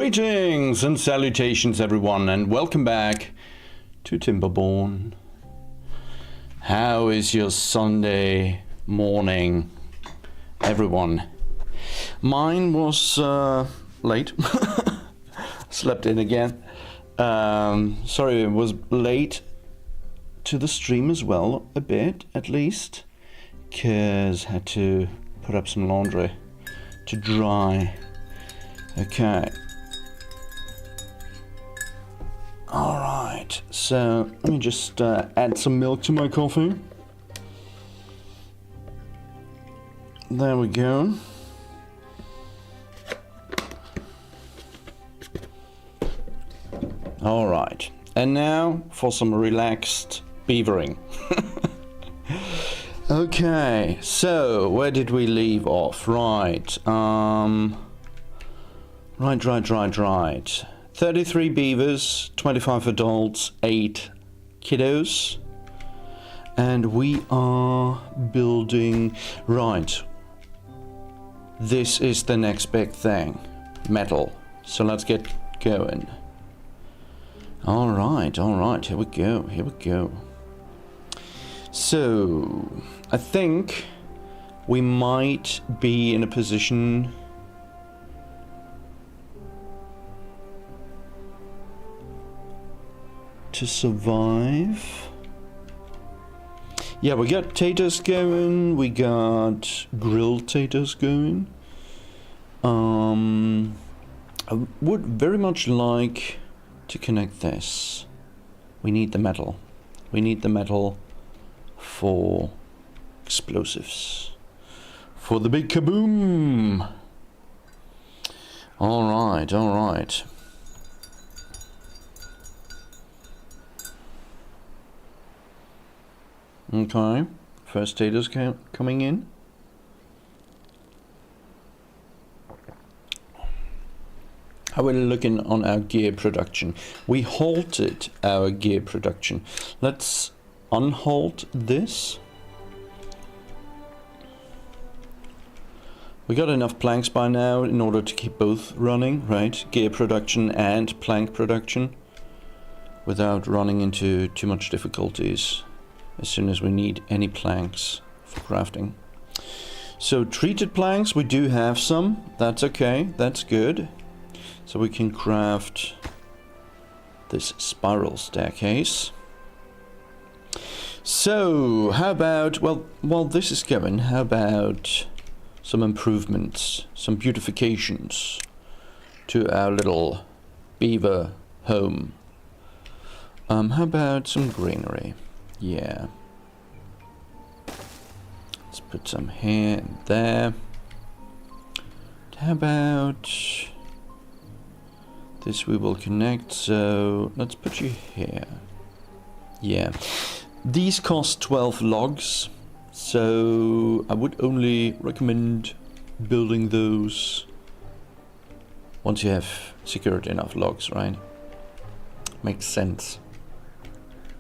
Greetings and salutations everyone, and welcome back to Timberborn. How is your Sunday morning, everyone? Mine was late. Slept in again. Sorry, it was late to the stream as well, a bit at least, because I had to put up some laundry to dry. Okay. Alright, so let me just add some milk to my coffee. There we go. Alright, and now for some relaxed beavering. Okay, so where did we leave off? Right, Right. 33 beavers, 25 adults, 8 kiddos. And we are building... Right. This is the next big thing. Metal. So let's get going. Alright. Here we go. So, I think we might be in a position... to survive. Yeah, we got taters going, we got grilled taters going. I would very much like to connect this. We need the metal. We need the metal for explosives. For the big kaboom! Alright. Okay, first taters coming in. How are we looking on our gear production? We halted our gear production. Let's unhalt this. We got enough planks by now in order to keep both running, right? Gear production and plank production without running into too much difficulties as soon as we need any planks for crafting. So treated planks, we do have some. That's okay, that's good. So we can craft this spiral staircase. So how about, well, while this is going, how about some improvements, some beautifications to our little beaver home? How about some greenery? Yeah. Let's put some here and there. How about this? We will connect, so let's put you here. Yeah. These cost 12 logs, so I would only recommend building those once you have secured enough logs, right? Makes sense.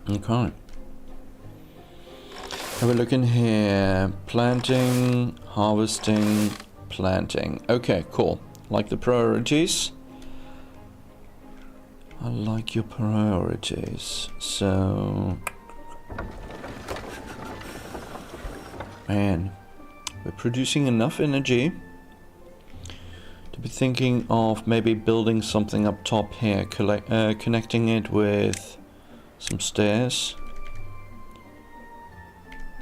Okay. Have a look in here. Planting, harvesting, planting. Okay, cool. Like the priorities. I like your priorities. So... Man, we're producing enough energy to be thinking of maybe building something up top here. Connecting it with some stairs.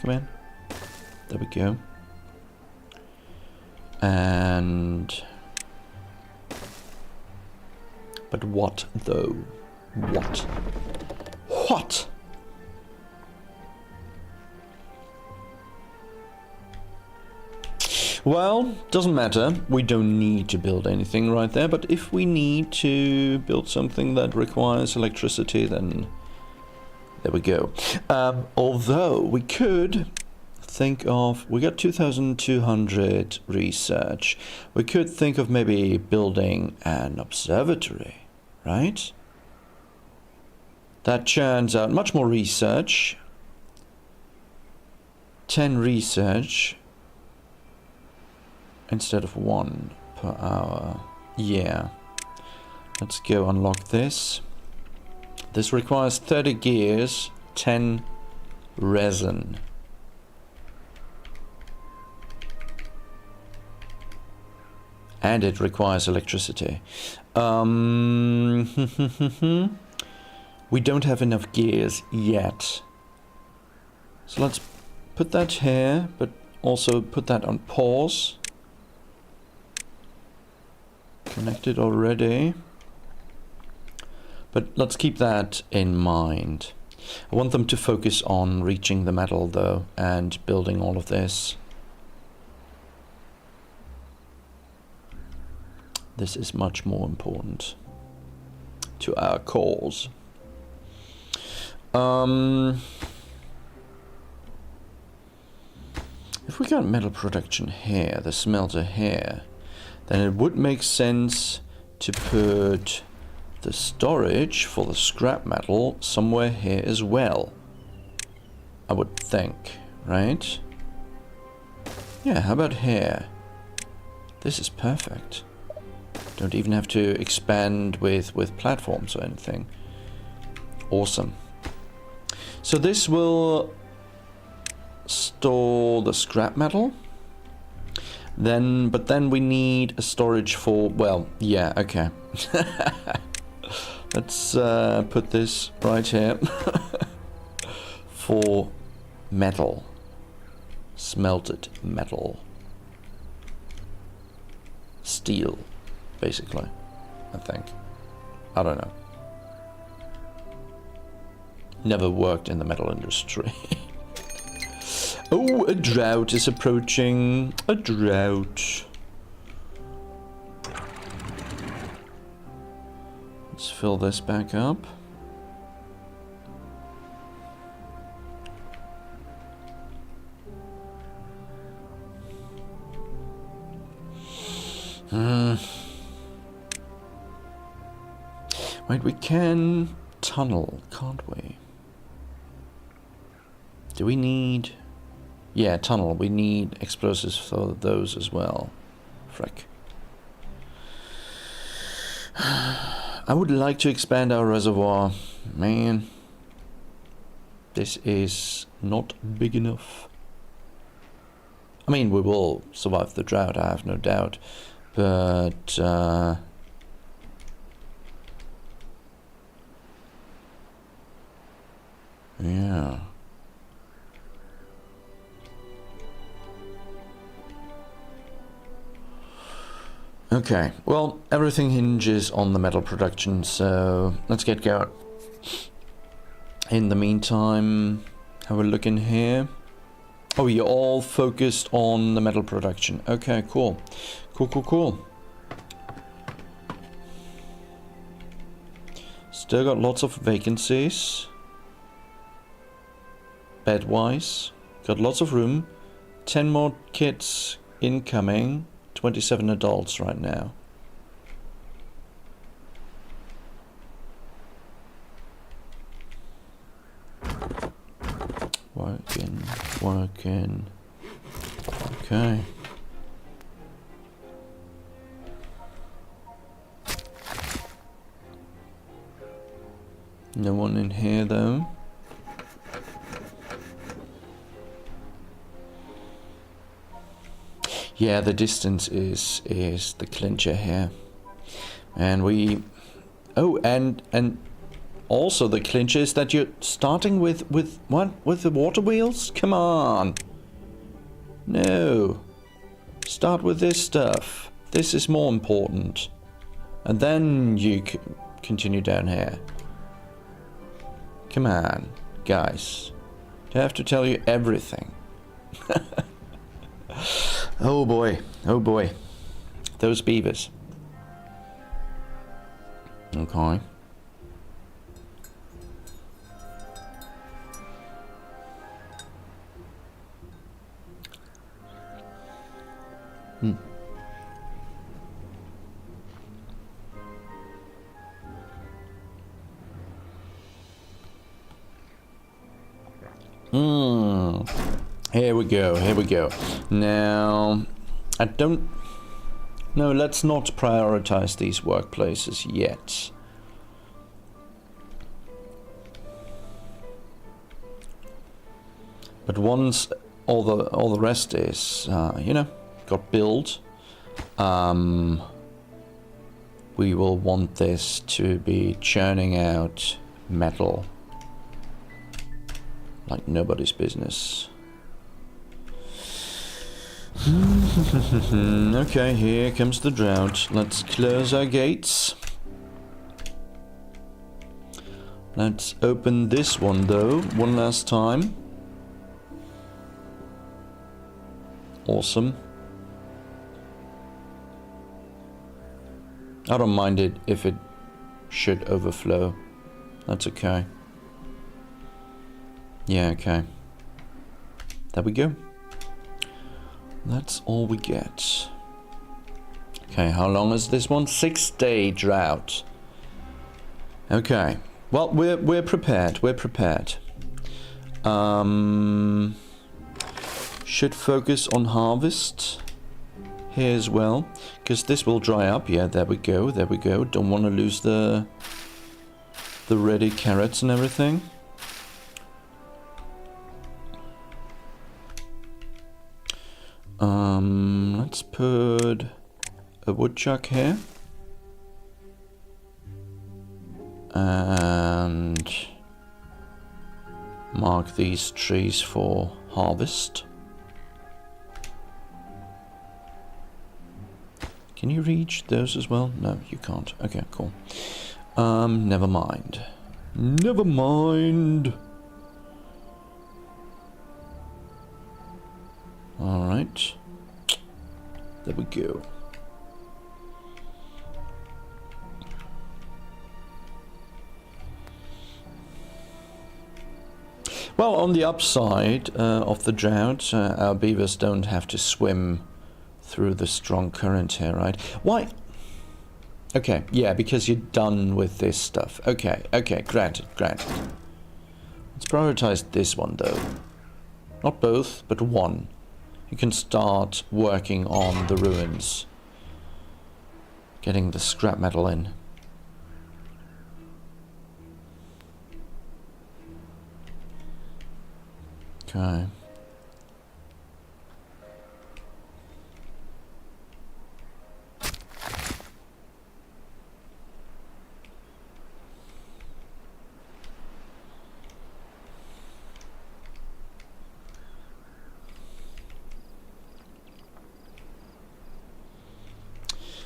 Come in. There we go. And... But what though? What? What? Well, doesn't matter. We don't need to build anything right there, but if we need to build something that requires electricity, then there we go. Although we could think of, we got 2,200 research. We could think of maybe building an observatory, right? That churns out much more research. 10 research instead of 1 per hour. Yeah. Let's go unlock this. This requires 30 gears, 10 resin. And it requires electricity. We don't have enough gears yet. So let's put that here, but also put that on pause. Connected already. But let's keep that in mind. I want them to focus on reaching the metal though and building all of this. This is much more important to our cause. If we got metal production here, the smelter here, then it would make sense to put the storage for the scrap metal somewhere here as well. I would think, right? Yeah, how about here? This is perfect. Don't even have to expand with platforms or anything. Awesome. So this will store the scrap metal. But then we need a storage for, well, yeah, okay. Let's put this right here for metal. Smelted metal. Steel. Basically, I think. I don't know. Never worked in the metal industry. Oh, a drought is approaching. A drought. Let's fill this back up. Wait, we can tunnel, can't we? Do we need... Yeah, tunnel. We need explosives for those as well. Frick. I would like to expand our reservoir. Man. This is not big enough. I mean, we will survive the drought, I have no doubt. But... yeah. Okay, well, everything hinges on the metal production, so let's get going. In the meantime, have a look in here. Oh, you're all focused on the metal production. Okay, cool. Cool. Still got lots of vacancies. Bed-wise, got lots of room. 10 more kids incoming. 27 adults right now. Working. Okay. No one in here though. Yeah, the distance is the clincher here. And we... Oh, and also the clincher is that you're starting with what? With the water wheels? Come on. No. Start with this stuff. This is more important. And then you continue down here. Come on, guys. I have to tell you everything. Oh boy, those beavers. Okay. Here we go. Now, I don't... No, let's not prioritize these workplaces yet. But once all the rest is, you know, got built, we will want this to be churning out metal like nobody's business. Okay, here comes the drought. Let's close our gates. Let's open this one though, one last time. Awesome. I don't mind it if it should overflow. That's okay. Yeah, okay. There we go. That's all we get. Okay, how long is this one? 6-day drought. Okay. Well, we're prepared. We're prepared. Should focus on harvest here as well, because this will dry up. Yeah, there we go. There we go. Don't want to lose the ready carrots and everything. Let's put a woodchuck here. And mark these trees for harvest. Can you reach those as well? No, you can't. Okay, cool. Never mind. Never mind. Alright. There we go. Well, on the upside of the drought, our beavers don't have to swim through the strong current here, right? Why? Okay, yeah, because you're done with this stuff. Okay, okay, granted, granted. Let's prioritize this one, though. Not both, but one. You can start working on the ruins. Getting the scrap metal in. Okay.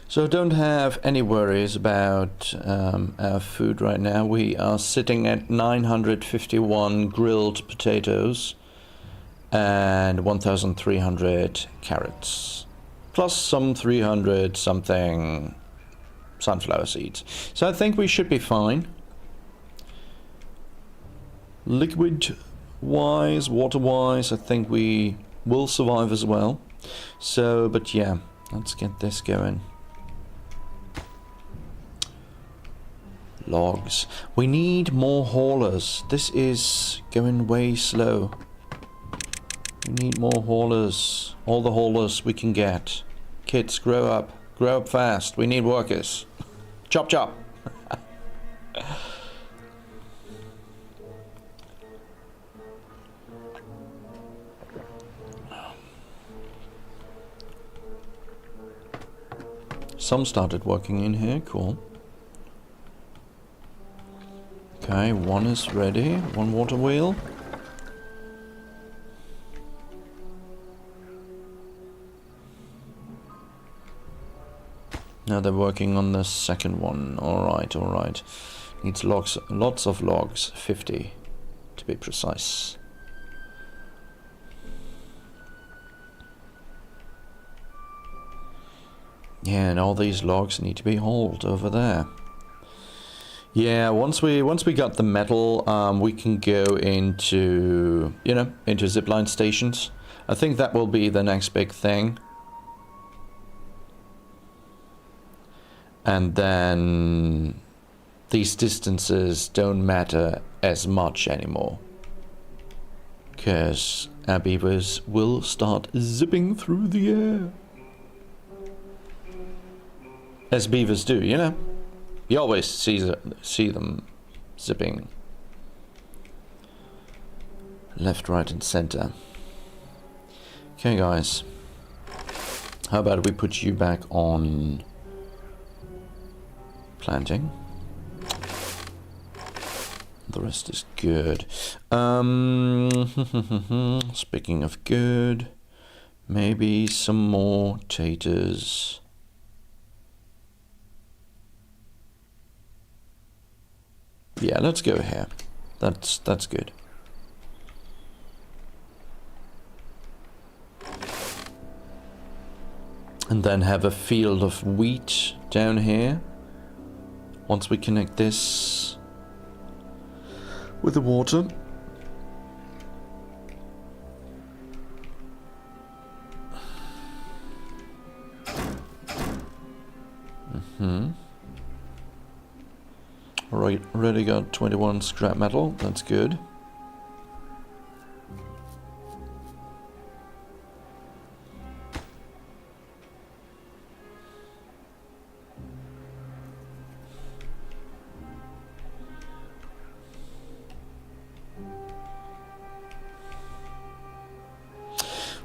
So don't have any worries about our food right now. We are sitting at 951 grilled potatoes and 1,300 carrots, plus some 300 something sunflower seeds. So I think we should be fine. Liquid wise, water wise, I think we will survive as well. So, but yeah, let's get this going. Logs. We need more haulers. This is going way slow. We need more haulers. All the haulers we can get. Kids, grow up. Grow up fast. We need workers. Chop chop. Some started working in here. Cool. Okay, one is ready. One water wheel. Now they're working on the second one. Alright, alright. Needs logs, lots of logs. 50 to be precise. Yeah, and all these logs need to be hauled over there. Yeah, once we got the metal, we can go into, you know, into zipline stations. I think that will be the next big thing. And then these distances don't matter as much anymore, because our beavers will start zipping through the air. as beavers do, you know. You always see them zipping left, right, and center. Okay, guys. How about we put you back on planting? The rest is good. Speaking of good, maybe some more taters. Yeah, let's go here. That's good. And then have a field of wheat down here. Once we connect this with the water. Alright, already got 21 scrap metal, that's good.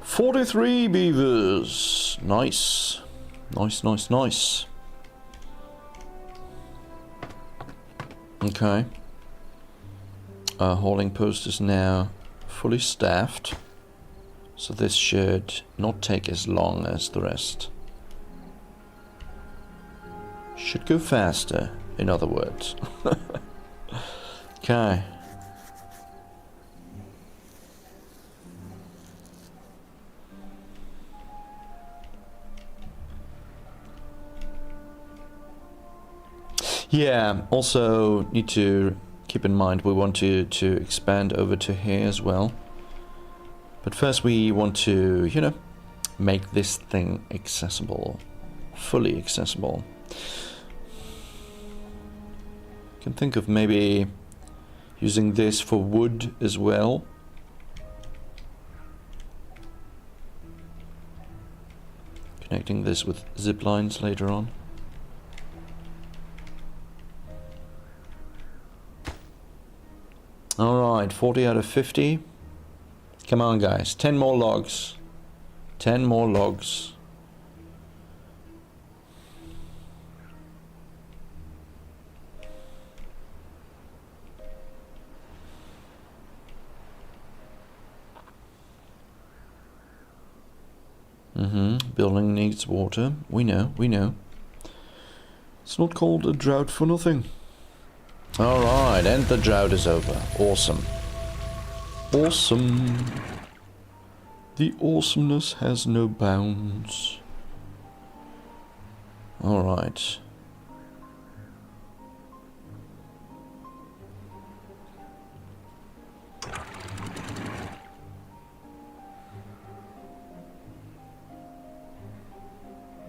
"43 beavers. Nice. Nice, nice, nice. Okay. Our hauling post is now fully staffed. So this should not take as long as the rest. Should go faster, in other words. Okay. Yeah, also need to keep in mind we want to expand over to here as well. But first we want to, you know, make this thing accessible. Fully accessible. Can think of maybe using this for wood as well. Connecting this with zip lines later on. Alright, 40 out of 50. Come on, guys. 10 more logs. 10 more logs. Building needs water. We know, we know. It's not called a drought for nothing. Alright, and the drought is over. Awesome. Awesome. The awesomeness has no bounds. Alright.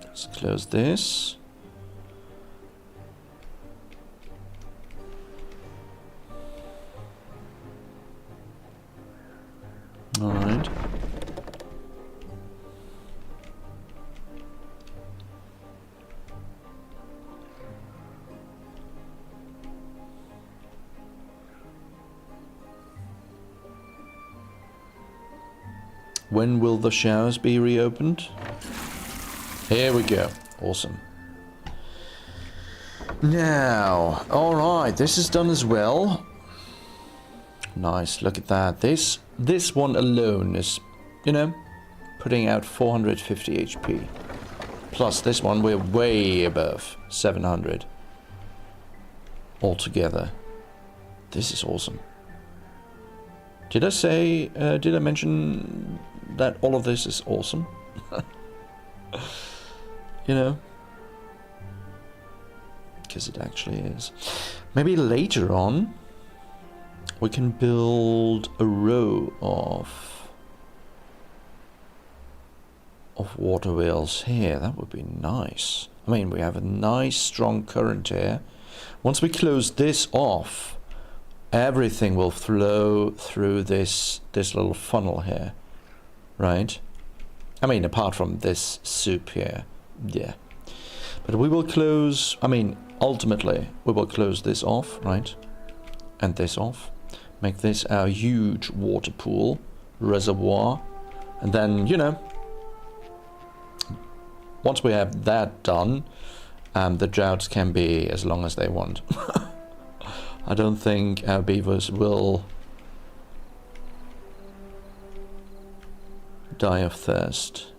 Let's close this. All right. When will the showers be reopened? Here we go. Awesome. Now, all right, this is done as well. Nice, look at that. This one alone is, you know, putting out 450 HP. Plus this one, we're way above 700 altogether. This is awesome. Did I say, did I mention that all of this is awesome? You know? Because it actually is. Maybe later on we can build a row of water wheels here. That would be nice. I mean, we have a nice strong current here. Once we close this off, everything will flow through this little funnel here, right? I mean, apart from this soup here. Yeah. But we will close, I mean, ultimately, we will close this off, right? And this off. Make this our huge water pool, reservoir. And then, you know, once we have that done, the droughts can be as long as they want. I don't think our beavers will die of thirst.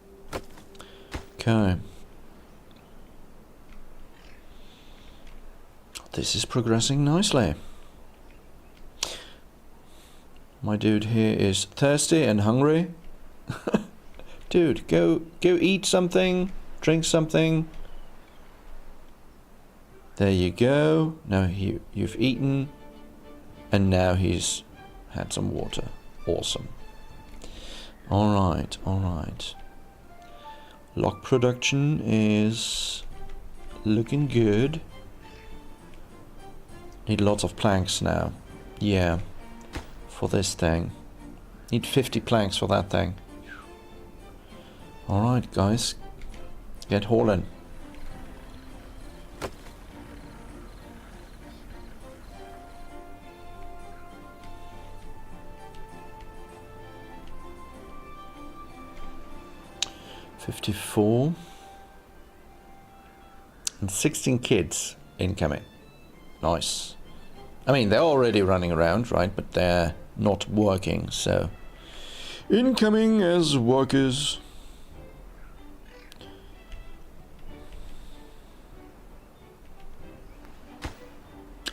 Okay. This is progressing nicely. My dude here is thirsty and hungry. Dude, go eat something, drink something. There you go. Now you've eaten, and now he's had some water. Awesome. All right, all right. Log production is looking good. Need lots of planks now. Yeah, for this thing. Need 50 planks for that thing. All right, guys, get hauling. $54 and 16 kids incoming. Nice. I mean, they're already running around, right? But they're not working, so incoming as workers.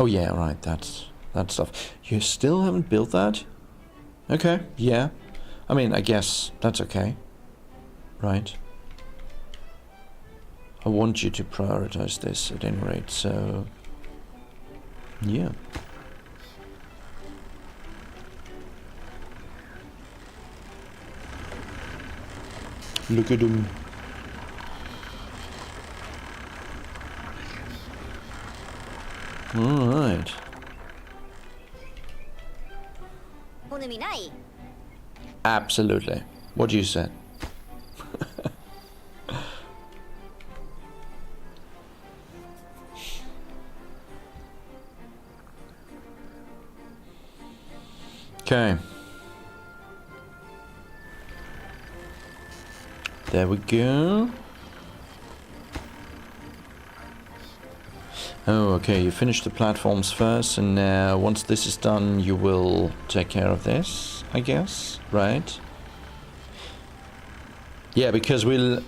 Oh yeah, right, that's that stuff. You still haven't built that? Okay, yeah. I mean, I guess that's okay. Right. I want you to prioritize this at any rate, so yeah. Look at him. All right. Absolutely. What you said. Okay. There we go. Oh, okay, you finished the platforms first, and now once this is done, you will take care of this, I guess, right? Yeah, because we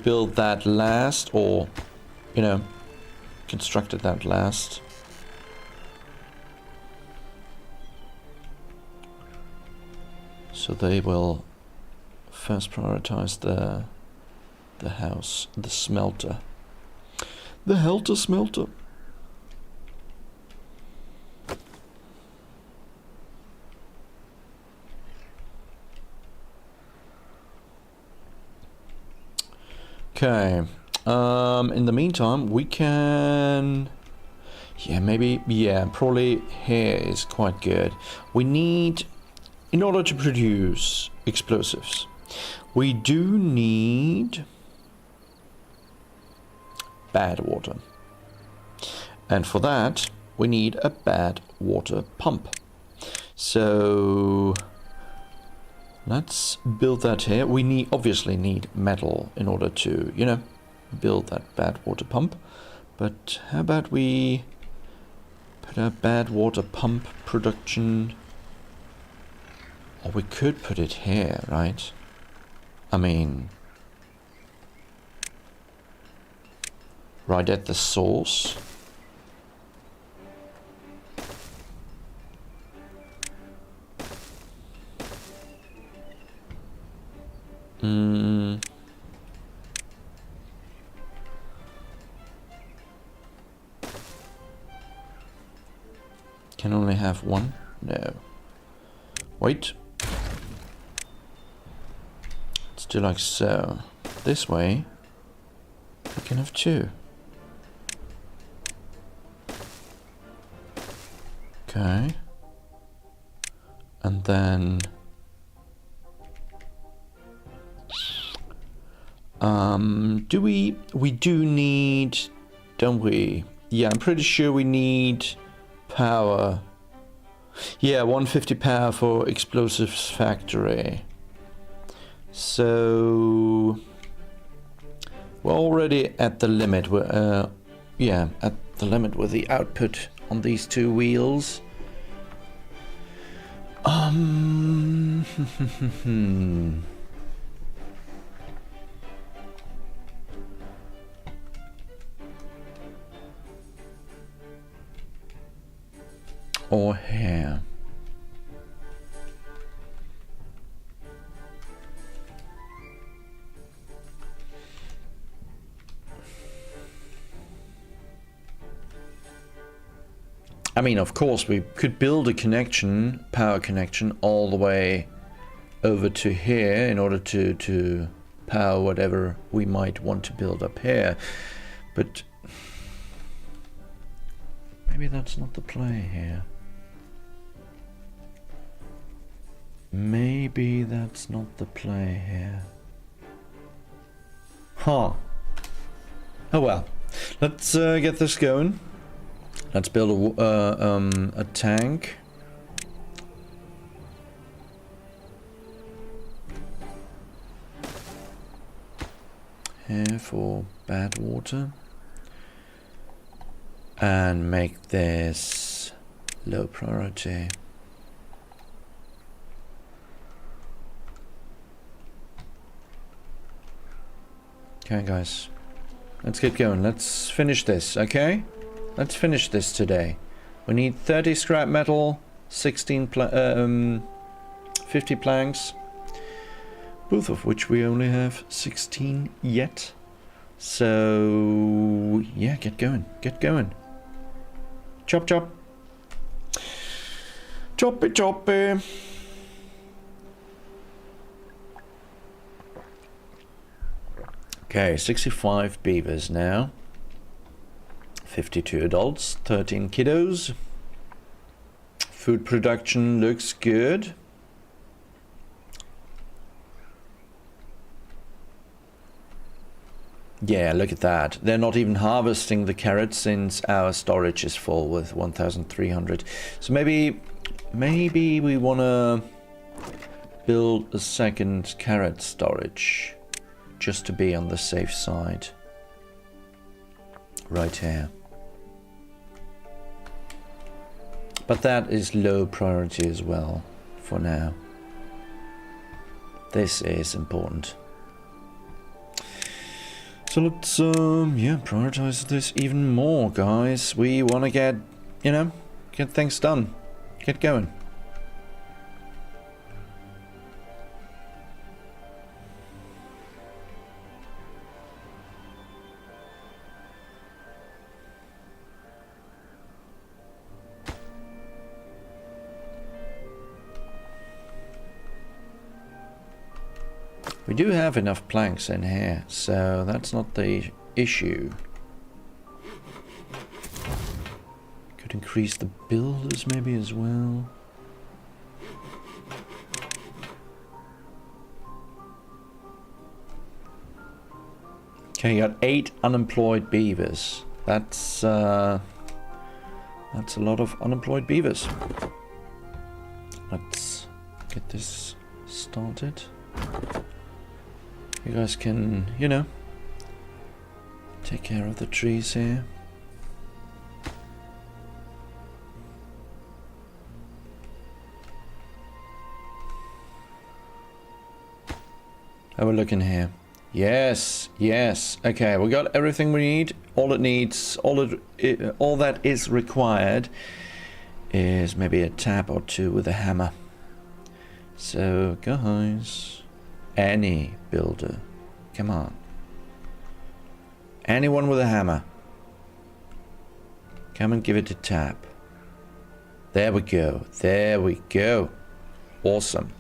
built that last, or, you know, constructed that last. So they will first prioritize the house, the smelter. The helter smelter. Okay. In the meantime, we can... Yeah, maybe... Yeah, probably here is quite good. We need... In order to produce explosives, we do need bad water. And for that, we need a bad water pump. So let's build that here. We obviously need metal in order to, you know, build that bad water pump. But how about we put our bad water pump production... Or we could put it here, right? I mean... right at the source. Can only have one? No. Wait. Let's do like so. This way, we can have two. Okay. And then... Do we do need, don't we? Yeah, I'm pretty sure we need power. Yeah, 150 power for explosives factory. So we're already at the limit. We're yeah, at the limit with the output on these two wheels. Or here. I mean, of course, we could build a connection, power connection, all the way over to here in order to power whatever we might want to build up here. But maybe that's not the play here. Maybe that's not the play here. Huh. Oh well. Let's get this going. Let's build a tank. Here for bad water. And make this low priority. Okay, guys. Let's get going. Let's finish this, okay? Let's finish this today. We need 30 scrap metal, 50 planks, both of which we only have 16 yet. So yeah, get going, get going. Chop chop. Choppy choppy. Okay, 65 beavers now. 52 adults, 13 kiddos. Food production looks good. Yeah, look at that. They're not even harvesting the carrots since our storage is full with 1,300. So maybe we want to build a second carrot storage just to be on the safe side. Right here. But that is low priority as well for now. This is important. So let's yeah, prioritize this even more, guys. We want to get, you know, get things done. Get going. We do have enough planks in here, so that's not the issue. Could increase the builders maybe as well. Okay, you got 8 unemployed beavers. That's a lot of unemployed beavers. Let's get this started. You guys can, you know, take care of the trees here. Have a look in here. Yes, yes. Okay, we got everything we need. All it needs, all that is required is maybe a tap or two with a hammer. So, guys, any builder, come on. Anyone with a hammer, come and give it a tap. There we go. There we go. Awesome.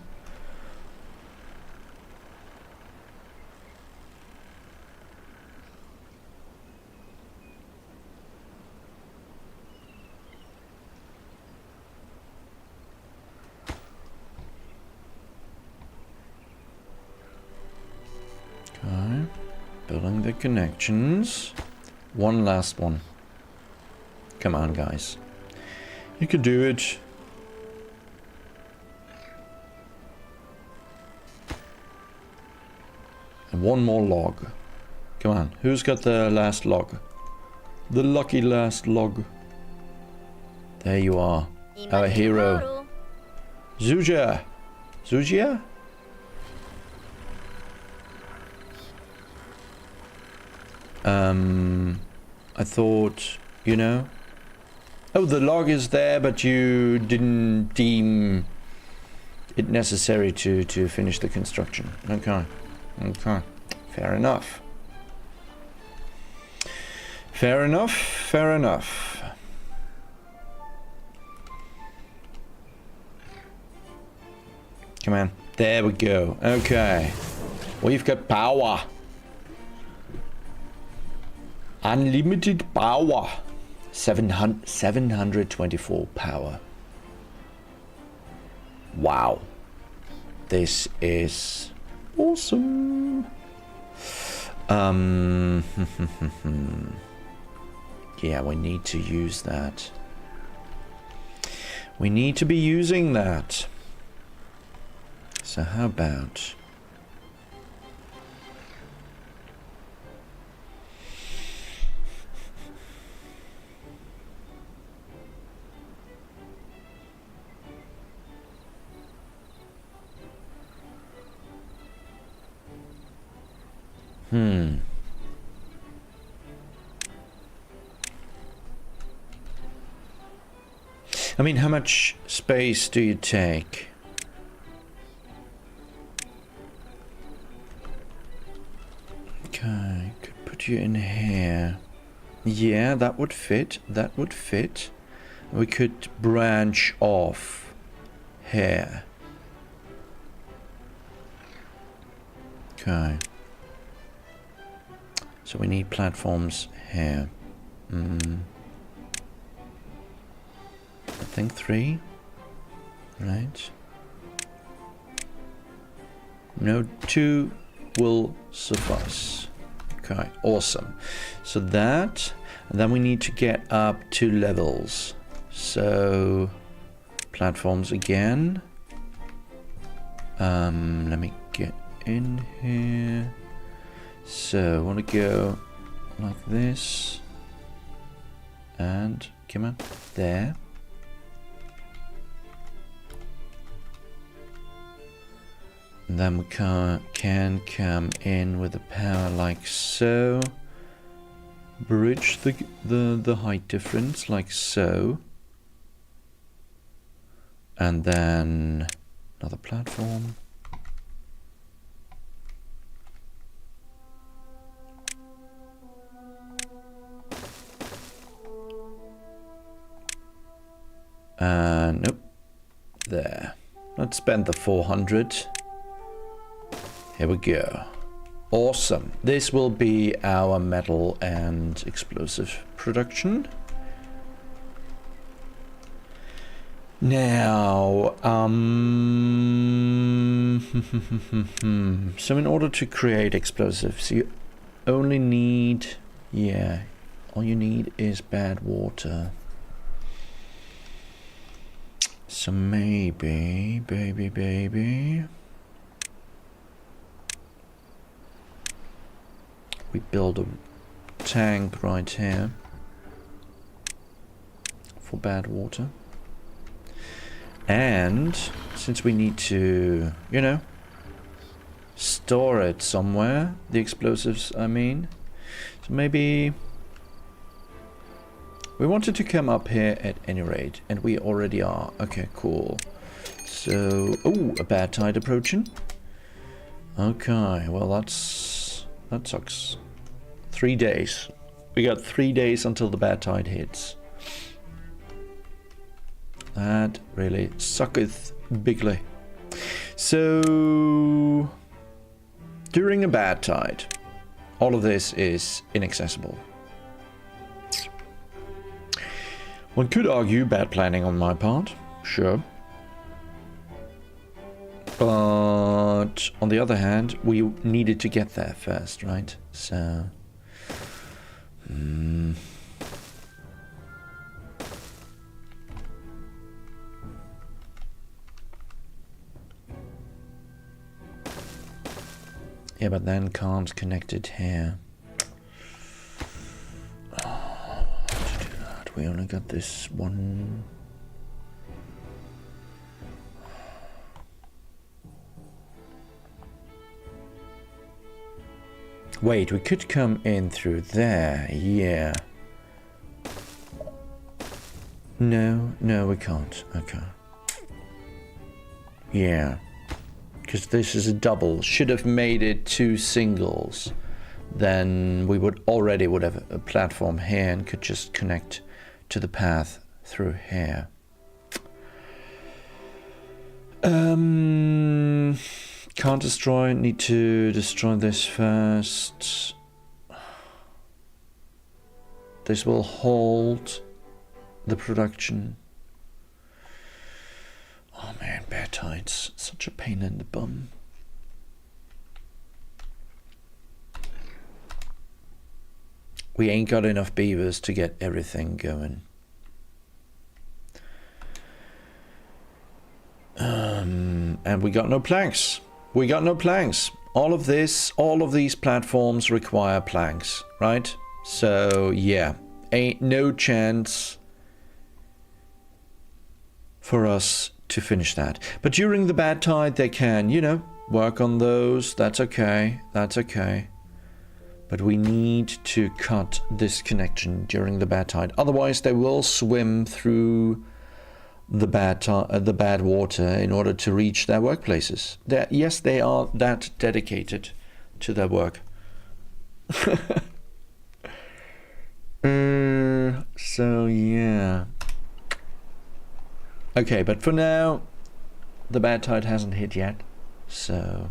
Okay. the connections. One last one. Come on, guys. You can do it. And one more log. Come on, who's got the last log? The lucky last log. There you are, our hero. Zuzia! Zuzia? I thought, you know... Oh, the log is there, but you didn't deem it necessary to finish the construction. Okay. Okay. Fair enough. Fair enough. Fair enough. Come on. There we go. Okay. We've got power. Unlimited power. 724 power. Wow. This is awesome. Yeah, we need to use that. We need to be using that. So how about... I mean, how much space do you take? Okay, could put you in here. Yeah, that would fit. That would fit. We could branch off here. Okay. So we need platforms here. I think 3. Right. No, 2 will suffice. Okay, awesome. So that, and then we need to get up 2 levels. So platforms again. Let me get in here. So I want to go like this, and come on, there. And then we can come in with the power like so. Bridge the height difference like so. And then another platform. Nope. There. Let's spend the 400. Here we go. Awesome. This will be our metal and explosive production. Now, so in order to create explosives, you only need, yeah, all you need is bad water. So maybe, baby, we build a tank right here for bad water. And since we need to, you know, store it somewhere, the explosives, I mean, so maybe we wanted to come up here at any rate, and we already are. Okay, cool. So, oh, a bad tide approaching. Okay, well that sucks. 3 days. We got 3 days until the bad tide hits. That really sucketh bigly. So, during a bad tide, all of this is inaccessible. One could argue bad planning on my part, sure. But on the other hand, we needed to get there first, right? So Yeah, but then can't connect it here. Oh, how to do that? We only got this one. Wait, we could come in through there, yeah. No, we can't. Okay. Yeah. Because this is a double. Should have made it 2 singles. Then we would have a platform here and could just connect to the path through here. Can't destroy, need to destroy this first. This will hold the production. Oh man, bear tides, such a pain in the bum. We ain't got enough beavers to get everything going. And we got no planks. We got no planks. All of these platforms require planks, right? So yeah, ain't no chance for us to finish that. But during the bad tide they can, you know, work on those. That's okay. That's okay. But we need to cut this connection during the bad tide. Otherwise they will swim through the bad water in order to reach their workplaces. Yes, they are that dedicated to their work. So yeah. Okay, but for now, the bad tide hasn't hit yet, so.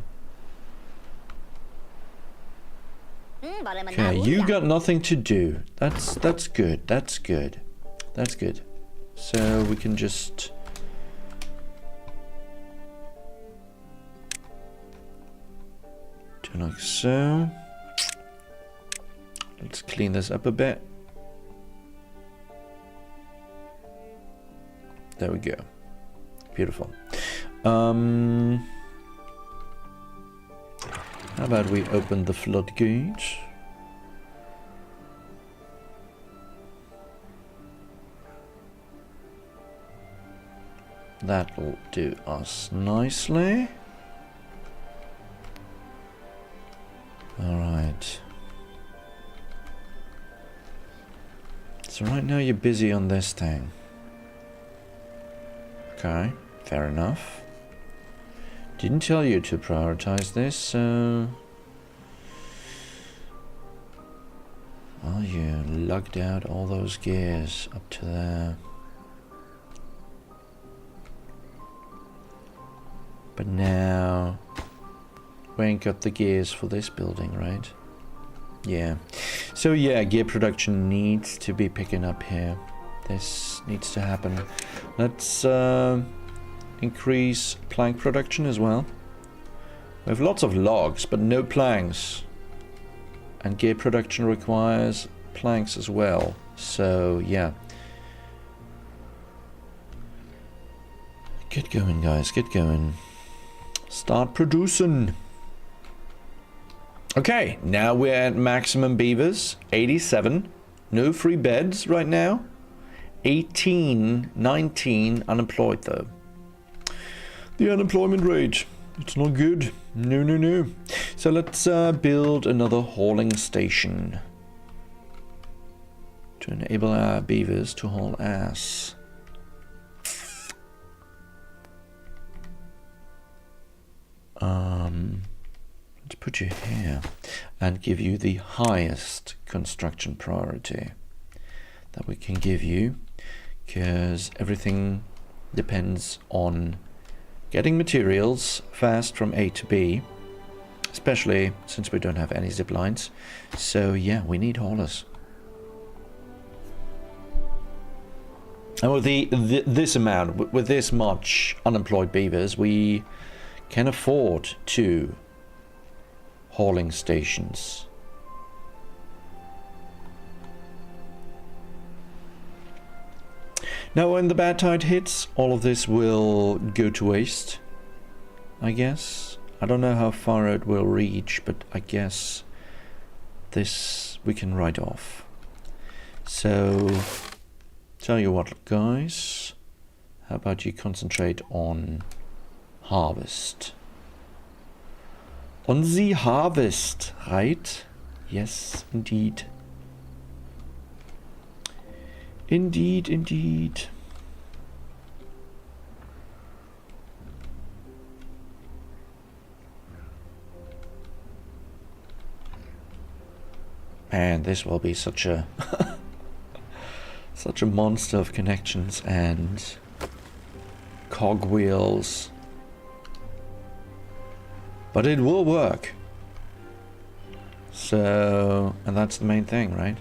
Okay, you got nothing to do. That's good. That's good. That's good. So we can just do like so. Let's clean this up a bit. There we go. Beautiful. How about we open the floodgate? That'll do us nicely. All right. So right now you're busy on this thing. Okay, fair enough. Didn't tell you to prioritize this, so... Well, you lugged out all those gears up to there. But now... we ain't got the gears for this building, right? Yeah. So yeah, gear production needs to be picking up here. This needs to happen. Let's increase plank production as well. We have lots of logs, but no planks. And gear production requires planks as well. So yeah. Get going, guys. Get going. Start producing. Okay, now we're at maximum beavers. 87. No free beds right now. 18, 19 unemployed though. The unemployment rate, it's not good. No. So let's build another hauling station to enable our beavers to haul ass. Let's put you here and give you the highest construction priority that we can give you, because everything depends on getting materials fast from A to B, especially since we don't have any zip lines. So yeah, we need haulers. And with this amount, with this much unemployed beavers, we can afford 2 hauling stations. Now when the bad tide hits, all of this will go to waste, I guess. I don't know how far it will reach, but I guess this we can write off. So, tell you what, guys, how about you concentrate on harvest? On the harvest, right? Yes, indeed. Indeed, indeed. Man, this will be such a such a monster of connections and cogwheels. But it will work. So, and that's the main thing, right?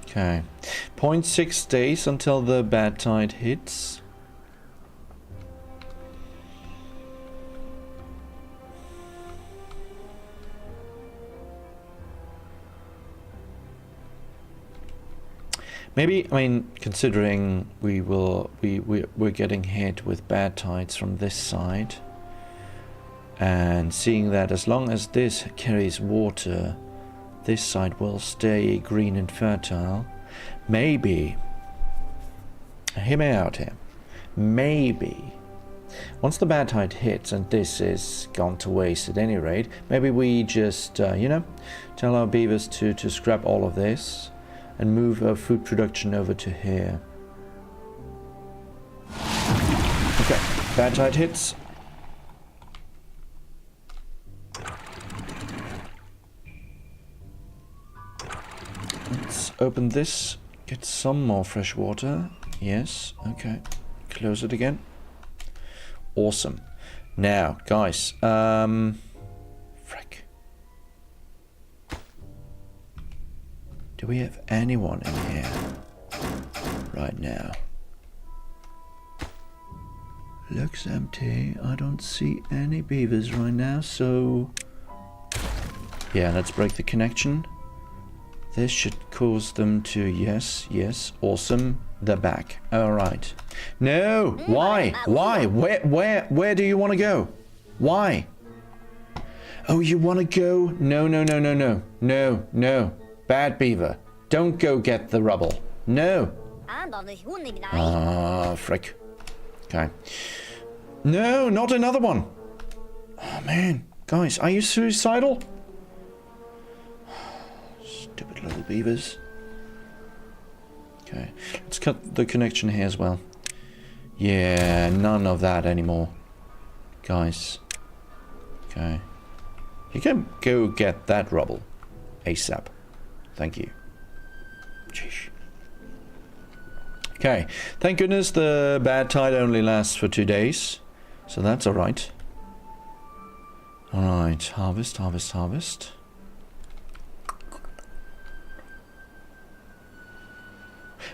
Okay. 0.6 days until the bad tide hits. Maybe, I mean, considering we're getting hit with bad tides from this side, and seeing that as long as this carries water, this side will stay green and fertile. Maybe, hear me out here, maybe, once the bad tide hits and this is gone to waste at any rate, maybe we just, you know, tell our beavers to scrap all of this and move our food production over to here. Okay, bad tide hits. Let's open this, get some more fresh water. Yes, okay. Close it again. Awesome. Now, guys, frick. Do we have anyone in here right now? Looks empty. I don't see any beavers right now, so yeah, let's break the connection. This should cause them to, yes, yes, awesome. They're back. All right. No, why? Why? Where do you want to go? Why? Oh, you want to go? No, no, no, no, no, no, no. Bad beaver, don't go get the rubble. No. Ah, frick. Okay. No, not another one. Oh man, guys, are you suicidal? Stupid little beavers. Okay, let's cut the connection here as well. Yeah, none of that anymore, guys. Okay, you can go get that rubble ASAP. Thank you. Jeez. Okay, thank goodness the bad tide only lasts for 2 days, so that's all right. All right, harvest, harvest, harvest.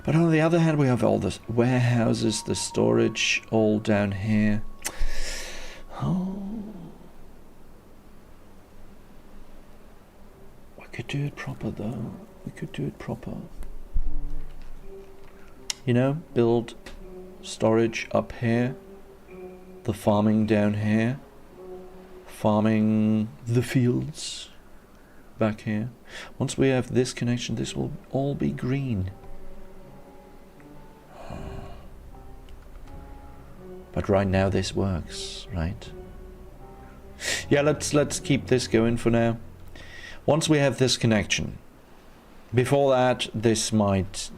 But on the other hand, we have all the warehouses, the storage, all down here. Oh. We could do it proper though. We could do it proper. You know, build storage up here, the farming down here, farming the fields back here. Once we have this connection, this will all be green. But right now this works, right? Yeah, let's keep this going for now. Once we have this connection, before that, this might,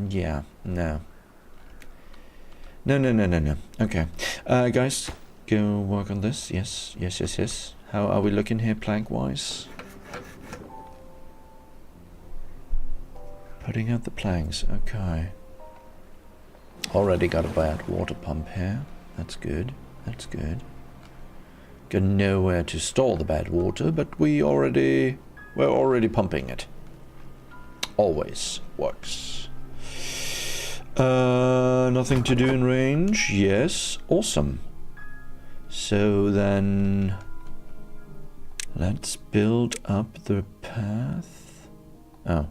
yeah, no. No, no, no, no, no. Okay. Guys, go work on this. Yes, yes, yes, yes. How are we looking here plank-wise? Putting out the planks, okay. Already got a bad water pump here. That's good, that's good. Got nowhere to store the bad water, but we're already pumping it. Always works. Nothing to do in range. Yes, awesome. So then Let's build up the path. Oh.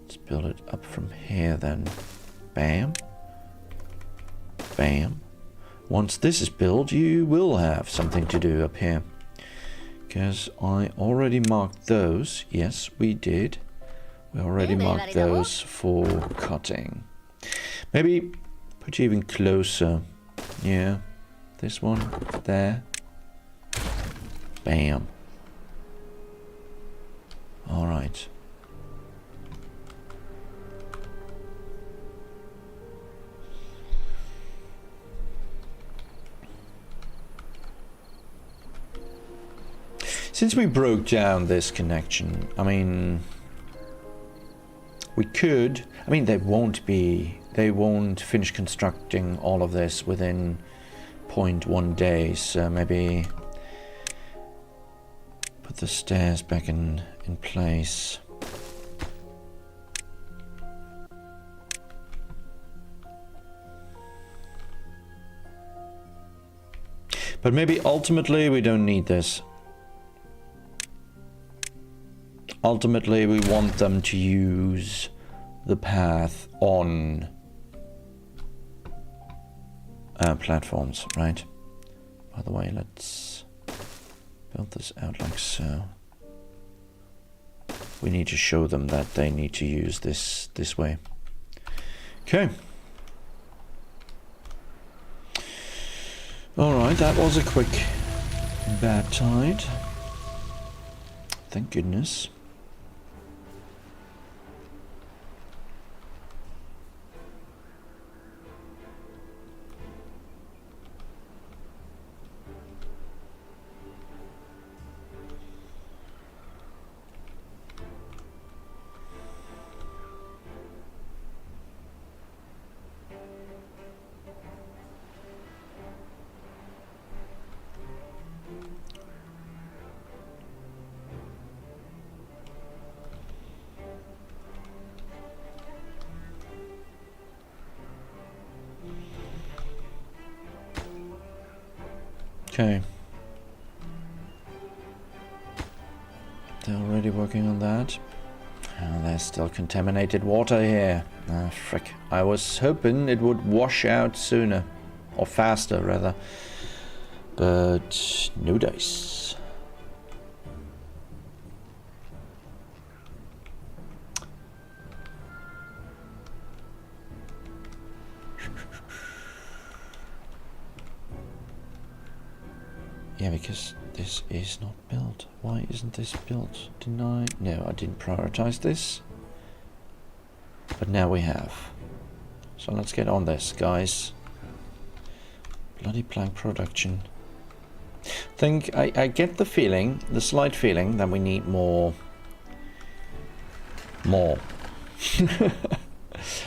Let's build it up from here then. Bam. Bam. Once this is built, you will have something to do up here. Because I already marked those. Yes, we did. We already marked those for cutting. Maybe put you even closer. Yeah. This one. There. Bam. Alright. Since we broke down this connection, I mean, we could, I mean, they won't finish constructing all of this within 0.1 day, so maybe put the stairs back in place. But maybe ultimately we don't need this. Ultimately, we want them to use the path on platforms, right? By the way, let's build this out like so. We need to show them that they need to use this way. Okay. Alright, that was a quick bad tide. Thank goodness. Okay. They're already working on that. Oh, there's still contaminated water here. Ah, frick. I was hoping it would wash out sooner. Or faster, rather. But no dice. Yeah, because this is not built. Why isn't this built? Didn't I? No, I didn't prioritize this. But now we have. So let's get on this, guys. Bloody plank production. I get the feeling, the slight feeling, that we need more.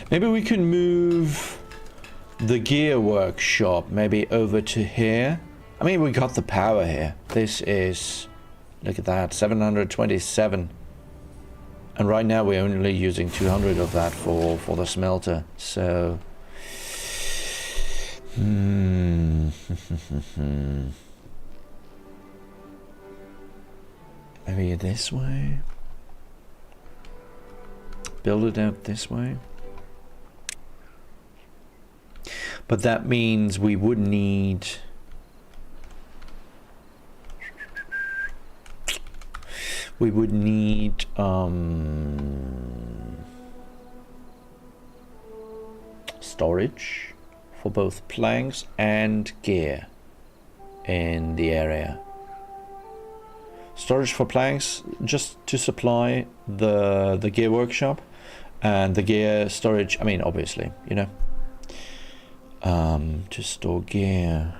Maybe we can move the gear workshop maybe over to here. I mean, we got the power here. This is, look at that, 727. And right now we're only using 200 of that for the smelter. So, maybe this way. Build it out this way. But that means we would need storage for both planks and gear in the area. Storage for planks just to supply the gear workshop, and the gear storage, I mean, obviously, you know, to store gear.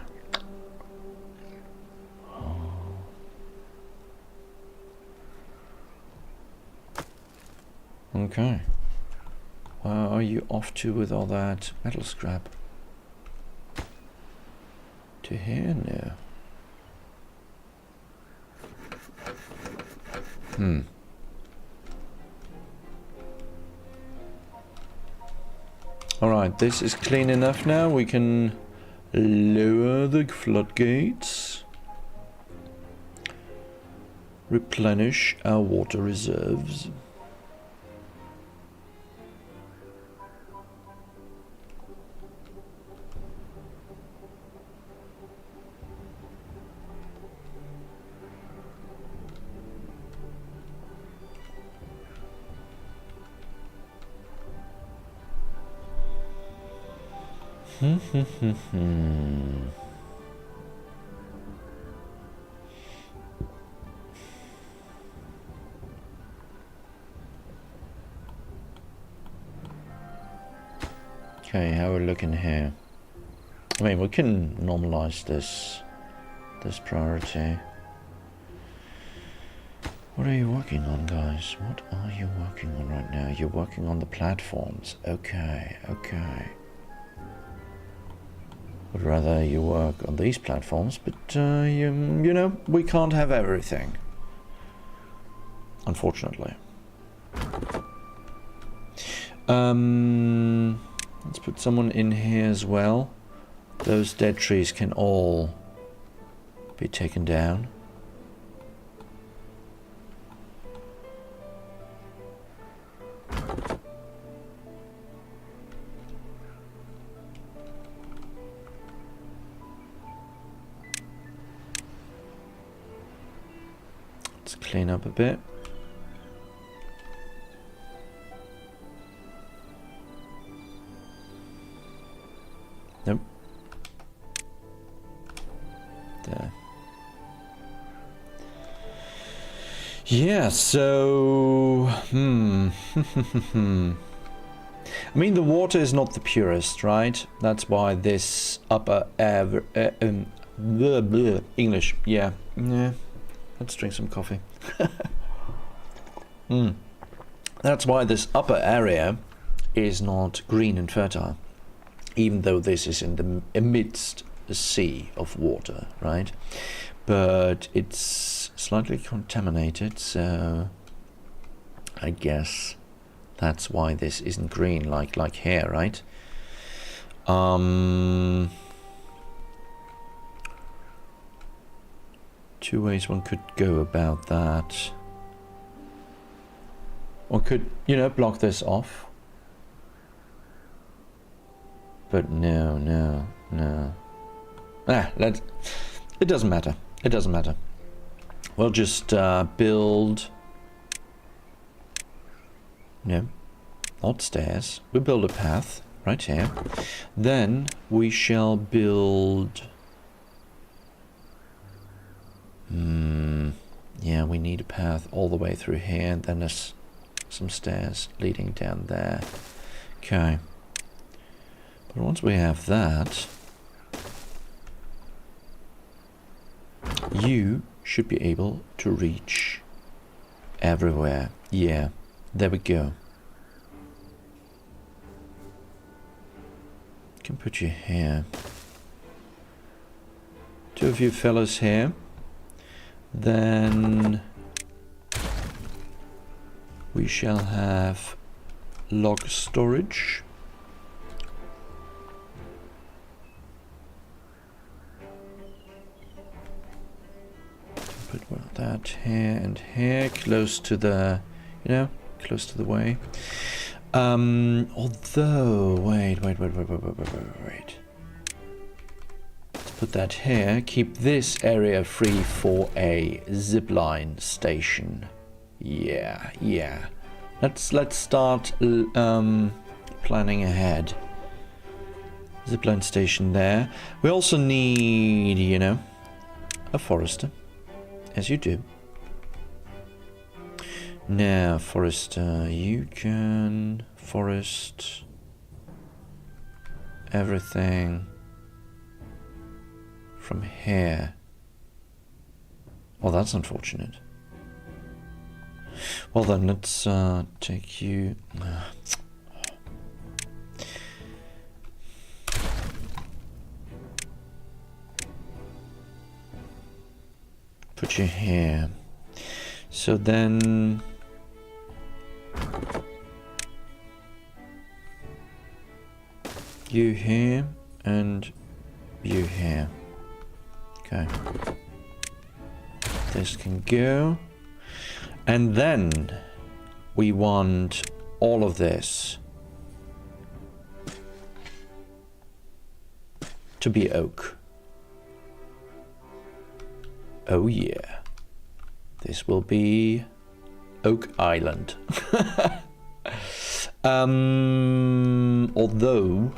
Okay. Where are you off to with all that metal scrap? To here now. Alright, this is clean enough now. We can lower the floodgates. replenish our water reserves. Okay, how are we looking here? I mean, we can normalize this priority. What are you working on, guys? What are you working on right now? You're working on the platforms. Okay, okay. Would rather you work on these platforms, but you know, we can't have everything, unfortunately. Let's put someone in here as well. Those dead trees can all be taken down. Let's clean up a bit. Nope. There. Yeah, so... I mean, the water is not the purest, right? That's why this upper English, yeah. Let's drink some coffee. That's why this upper area is not green and fertile, even though this is in the amidst a sea of water, right? But it's slightly contaminated, so I guess that's why this isn't green like here, right? Two ways one could go about that. One could, you know, block this off. But no. It doesn't matter. It doesn't matter. We'll just build... No, not stairs. We'll build a path right here. Then we shall build... yeah, we need a path all the way through here. And then there's some stairs leading down there. Okay. But once we have that, you should be able to reach everywhere. Yeah, there we go. Can put you here. Two of you fellas here. Then we shall have log storage. Put that here and here, close to the, you know, close to the way. Although, wait. Let's put that here. Keep this area free for a zipline station. Yeah. Let's start planning ahead. Zipline station there. We also need, you know, a forester. As you do. Now, forester, you can forest everything from here. Well, that's unfortunate. Well then, let's take you... Put you here. So then... you here and you here. Okay. This can go. And then we want all of this to be oak. Oh yeah. This will be Oak Island. Although,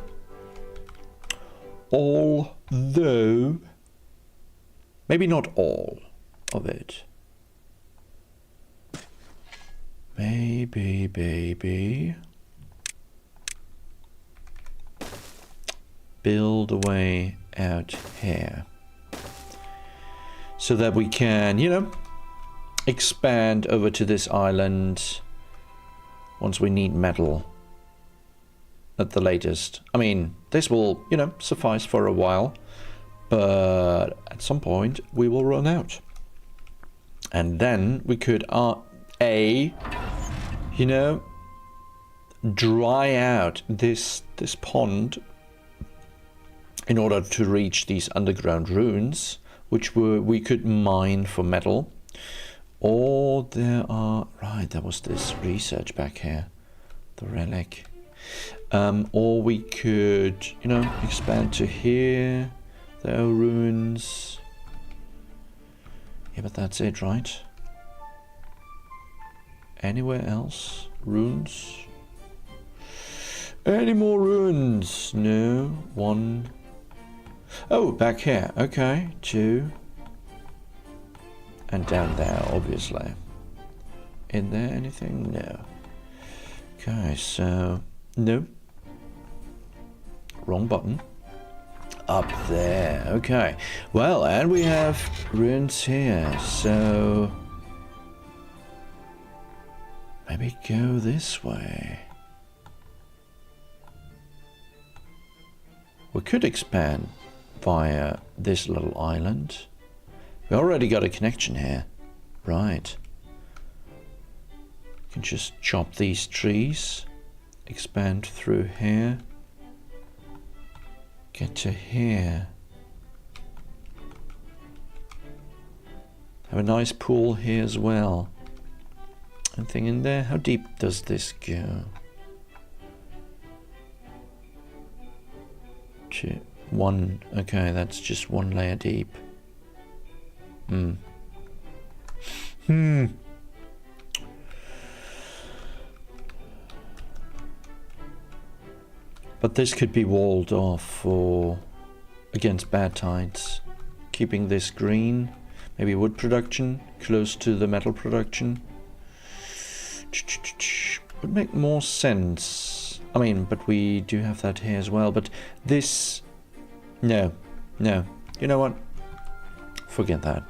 maybe not all of it. Maybe, baby. Build a way out here. So that we can, you know, expand over to this island once we need metal at the latest. I mean, this will, you know, suffice for a while, but at some point we will run out. And then we could, you know, dry out this pond in order to reach these underground ruins, which we could mine for metal. Or there are, right, there was this research back here, the relic. Or we could, you know, expand to here. There are ruins. Yeah, but that's it, right? Anywhere else? Ruins? Any more ruins? No. One. Oh, back here. Okay. Two. And down there, obviously. In there anything? No. Okay, so... No. Wrong button. Up there. Okay. Well, and we have ruins here, so... Maybe go this way. We could expand via this little island. We already got a connection here. Right. We can just chop these trees. Expand through here. Get to here. Have a nice pool here as well. Anything in there? How deep does this go? One. Okay, that's just one layer deep. But this could be walled off for against bad tides. Keeping this green. Maybe wood production close to the metal production. Would make more sense. I mean, but we do have that here as well. But this... No. No. You know what? Forget that.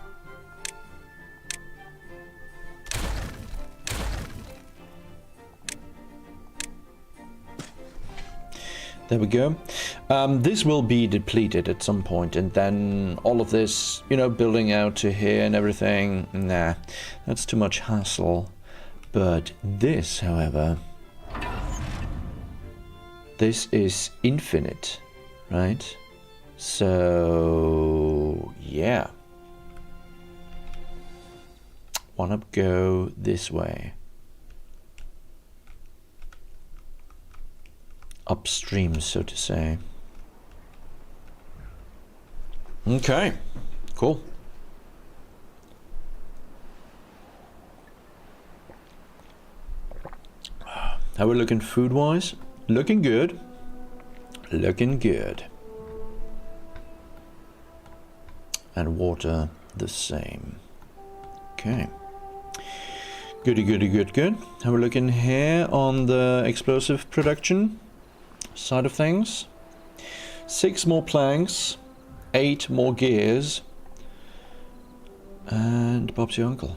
There we go. This will be depleted at some point, and then all of this, you know, building out to here and everything, nah, that's too much hassle. But this, however, this is infinite, right? So, yeah. Wanna go this way. Upstream, so to say. Okay, cool. How we looking food-wise? Looking good. Looking good. And water the same. Okay. Goody, goody, good, good. How we looking here on the explosive production side of things? 6 more planks, 8 more gears, and Bob's your uncle.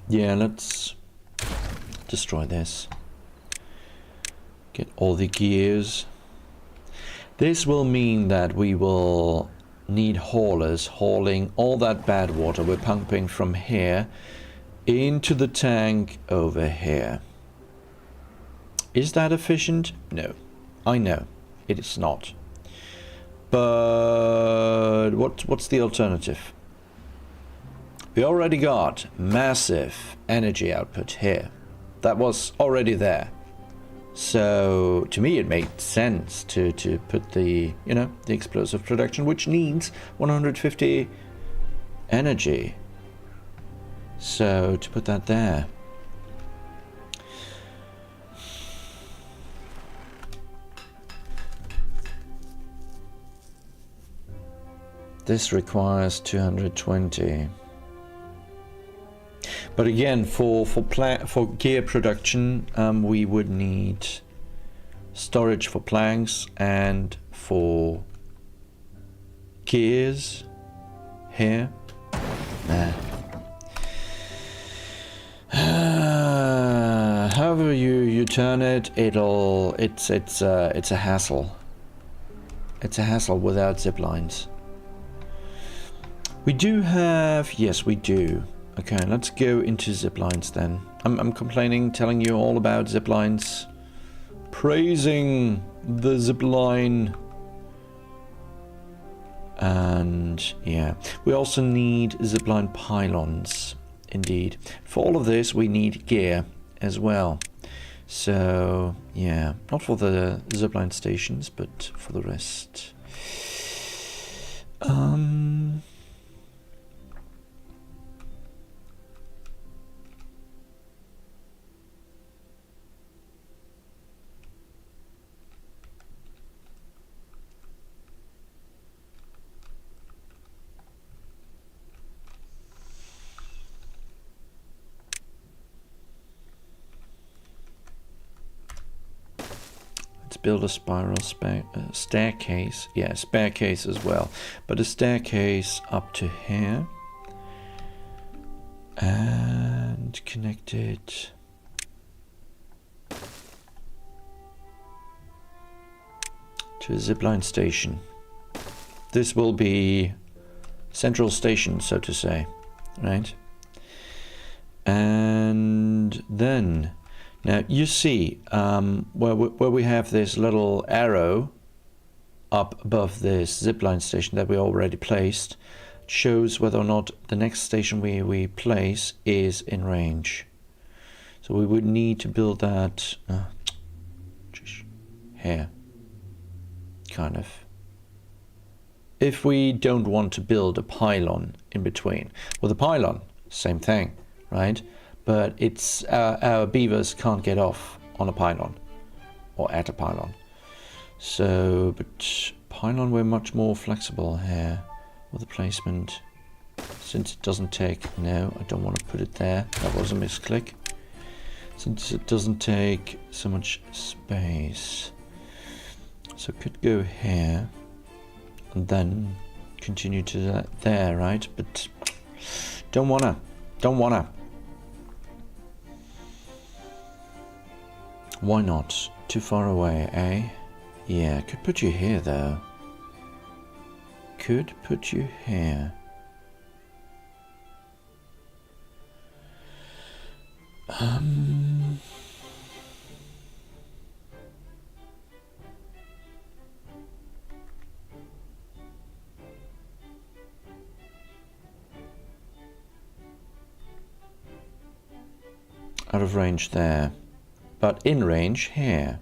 Yeah, let's destroy this. Get all the gears. This will mean that we will need haulers hauling all that bad water we're pumping from here into the tank over here. Is that efficient? No. I know. It is not. But what's the alternative? We already got massive energy output here. That was already there. So to me it made sense to put the, you know, the explosive production, which needs 150 energy. So to put that there. This requires 220. But again, for gear production, we would need storage for planks and for gears here. However you turn it, it's a hassle. It's a hassle without zip lines. We do have, yes, we do. Okay, let's go into zip lines then. I'm complaining, telling you all about zip lines, praising the zip line. And yeah, we also need zipline pylons, indeed. For all of this, we need gear as well. So yeah, not for the zipline stations, but for the rest. Build a spiral staircase. Yeah, staircase as well, but a staircase up to here and connect it to a zipline station. This will be central station, so to say, right? And then now you see where we have this little arrow up above this zipline station that we already placed, shows whether or not the next station we place is in range. So we would need to build that here, kind of. If we don't want to build a pylon in between. Well, the pylon, same thing, right? But it's our beavers can't get off on a pylon or at a pylon. So, but pylon, we're much more flexible here with the placement. Since it doesn't take, no, I don't want to put it there. That was a misclick. Since it doesn't take so much space. So it could go here and then continue to that there, right? But don't wanna. Why not? Too far away, eh? Yeah, could put you here though. Could put you here. Out of range there, but in range here.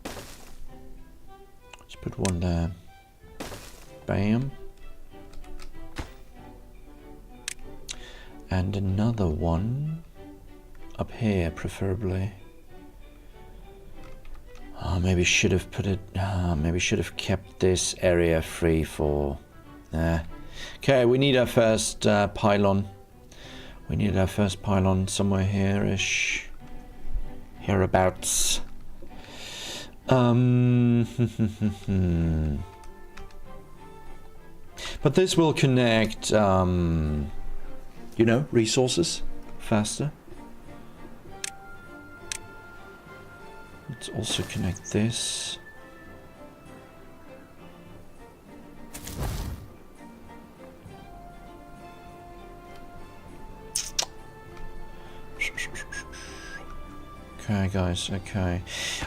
Let's put one there. Bam. And another one up here, preferably. Oh, maybe should have put it. Maybe should have kept this area free for. Okay, we need our first pylon. We need our first pylon somewhere here-ish. Hereabouts. But this will connect, you know, resources faster. Let's also connect this. Okay, guys, okay.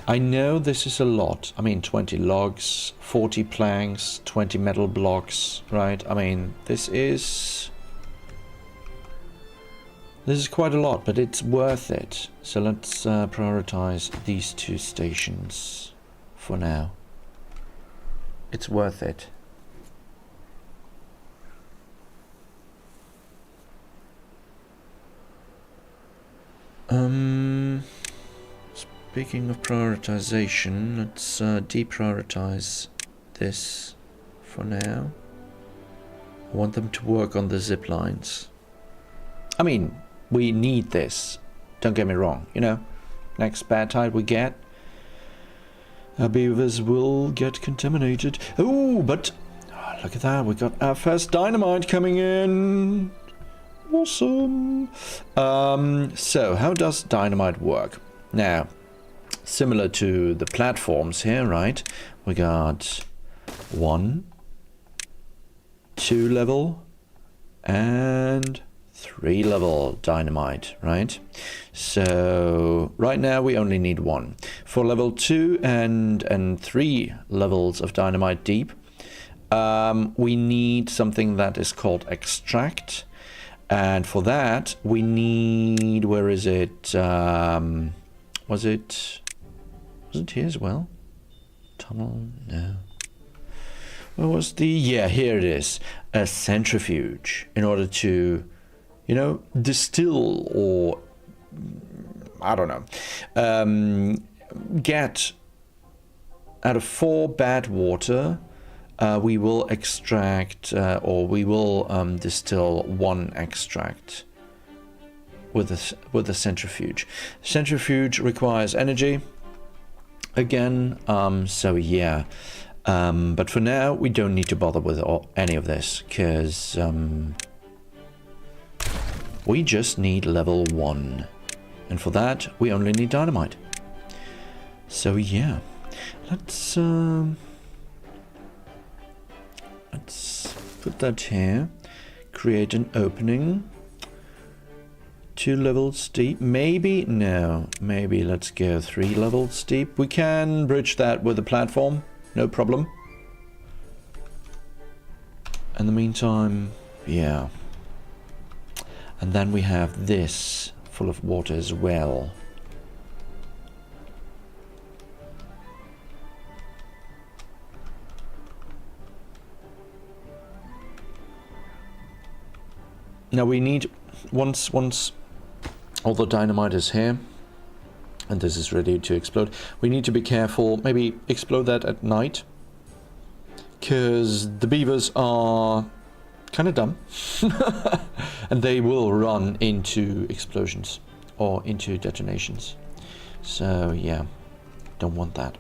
I know this is a lot. I mean, 20 logs, 40 planks, 20 metal blocks, right? I mean, this is quite a lot, but it's worth it. So let's prioritize these 2 stations for now. It's worth it. Speaking of prioritization, let's deprioritize this for now. I want them to work on the zip lines. I mean, we need this. Don't get me wrong, you know. Next bad tide we get, our beavers will get contaminated. Oh, but look at that. We got our first dynamite coming in. Awesome. So how does dynamite work? Now, similar to the platforms here, right? We got 1, 2 level and 3 level dynamite, right? So right now we only need 1. For level 2 and 3 levels of dynamite deep, we need something that is called extract. And for that, we need, where is it? Was it here as well? Tunnel? No. Where was the, yeah, here it is. A centrifuge in order to, you know, distill or, I don't know, get out of 4 bad water, we will extract or we will distill 1 extract with a centrifuge. Centrifuge requires energy again, so yeah. But for now, we don't need to bother with any of this because we just need level 1, and for that we only need dynamite. So yeah, let's put that here, create an opening, 2 levels deep, maybe, no, maybe let's go 3 levels deep. We can bridge that with a platform, no problem. In the meantime, yeah. And then we have this full of water as well. Now we need, once all the dynamite is here, and this is ready to explode, we need to be careful, maybe explode that at night, because the beavers are kind of dumb, and they will run into explosions, or into detonations. So yeah, don't want that.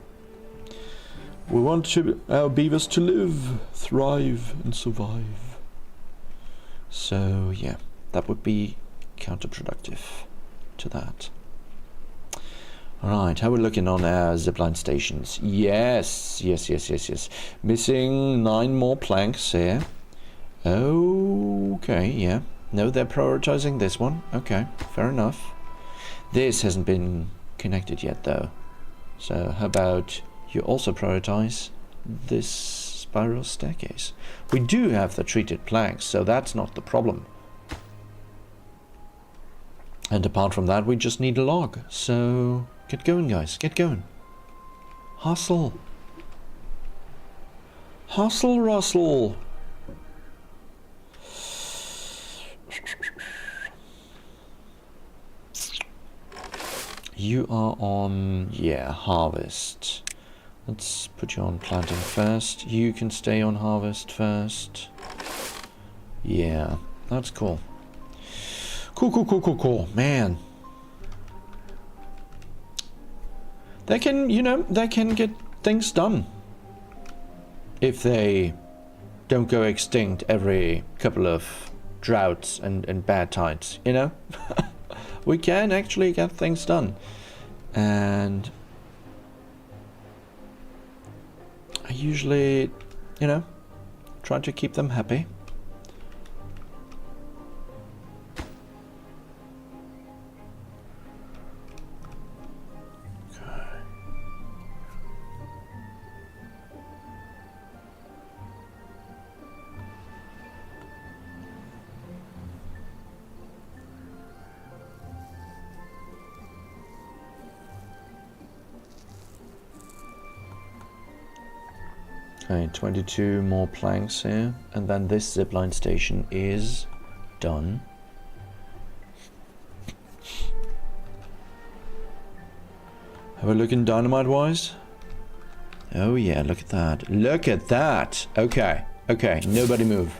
We want our beavers to live, thrive, and survive. So yeah, that would be counterproductive to that. Alright, how are we looking on our zipline stations? Yes. Missing 9 more planks here. Okay, yeah. No, they're prioritizing this one. Okay, fair enough. This hasn't been connected yet though. So how about you also prioritize this spiral staircase? We do have the treated planks, so that's not the problem. And apart from that, we just need a log. So get going, guys. Get going. Hustle. Hustle, Russell. You are on, yeah, harvest. Let's put you on planting first. You can stay on harvest first. Yeah, that's cool. Cool. Man. They can, you know, they can get things done. If they don't go extinct every couple of droughts and bad tides, you know? We can actually get things done. And I usually, you know, try to keep them happy. Okay, 22 more planks here, and then this zipline station is done. Have a look in dynamite-wise. Oh yeah, look at that. Look at that! Okay, okay, nobody move.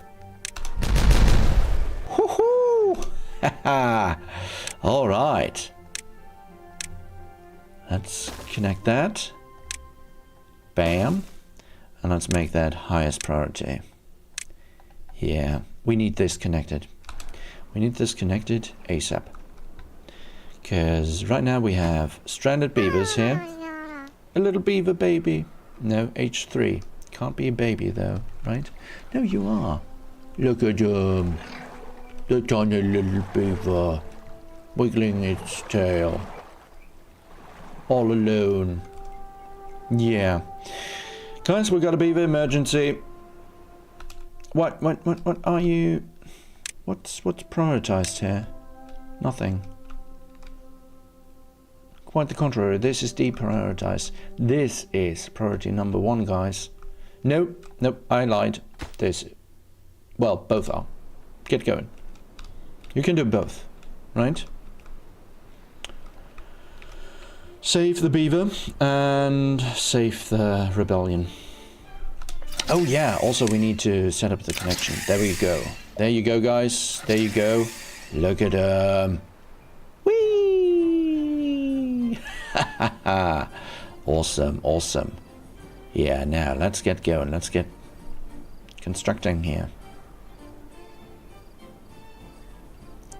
Woohoo! Haha! Alright. Let's connect that. Bam. And let's make that highest priority. Yeah, we need this connected. We need this connected ASAP. Because right now we have stranded beavers here. A little beaver baby. No, H3. Can't be a baby though, right? No, you are. Look at him. The tiny little beaver. Wiggling its tail. All alone. Yeah. Guys, we got a beaver emergency. What are you... What's prioritized here? Nothing. Quite the contrary, this is deprioritized. This is priority number 1, guys. Nope, nope, I lied. This... Well, both are. Get going. You can do both, right? Save the beaver and save the rebellion. Oh yeah, also we need to set up the connection. There we go. There you go, guys. There you go. Look at whee! Awesome, awesome. Yeah, now let's get going. Let's get constructing here.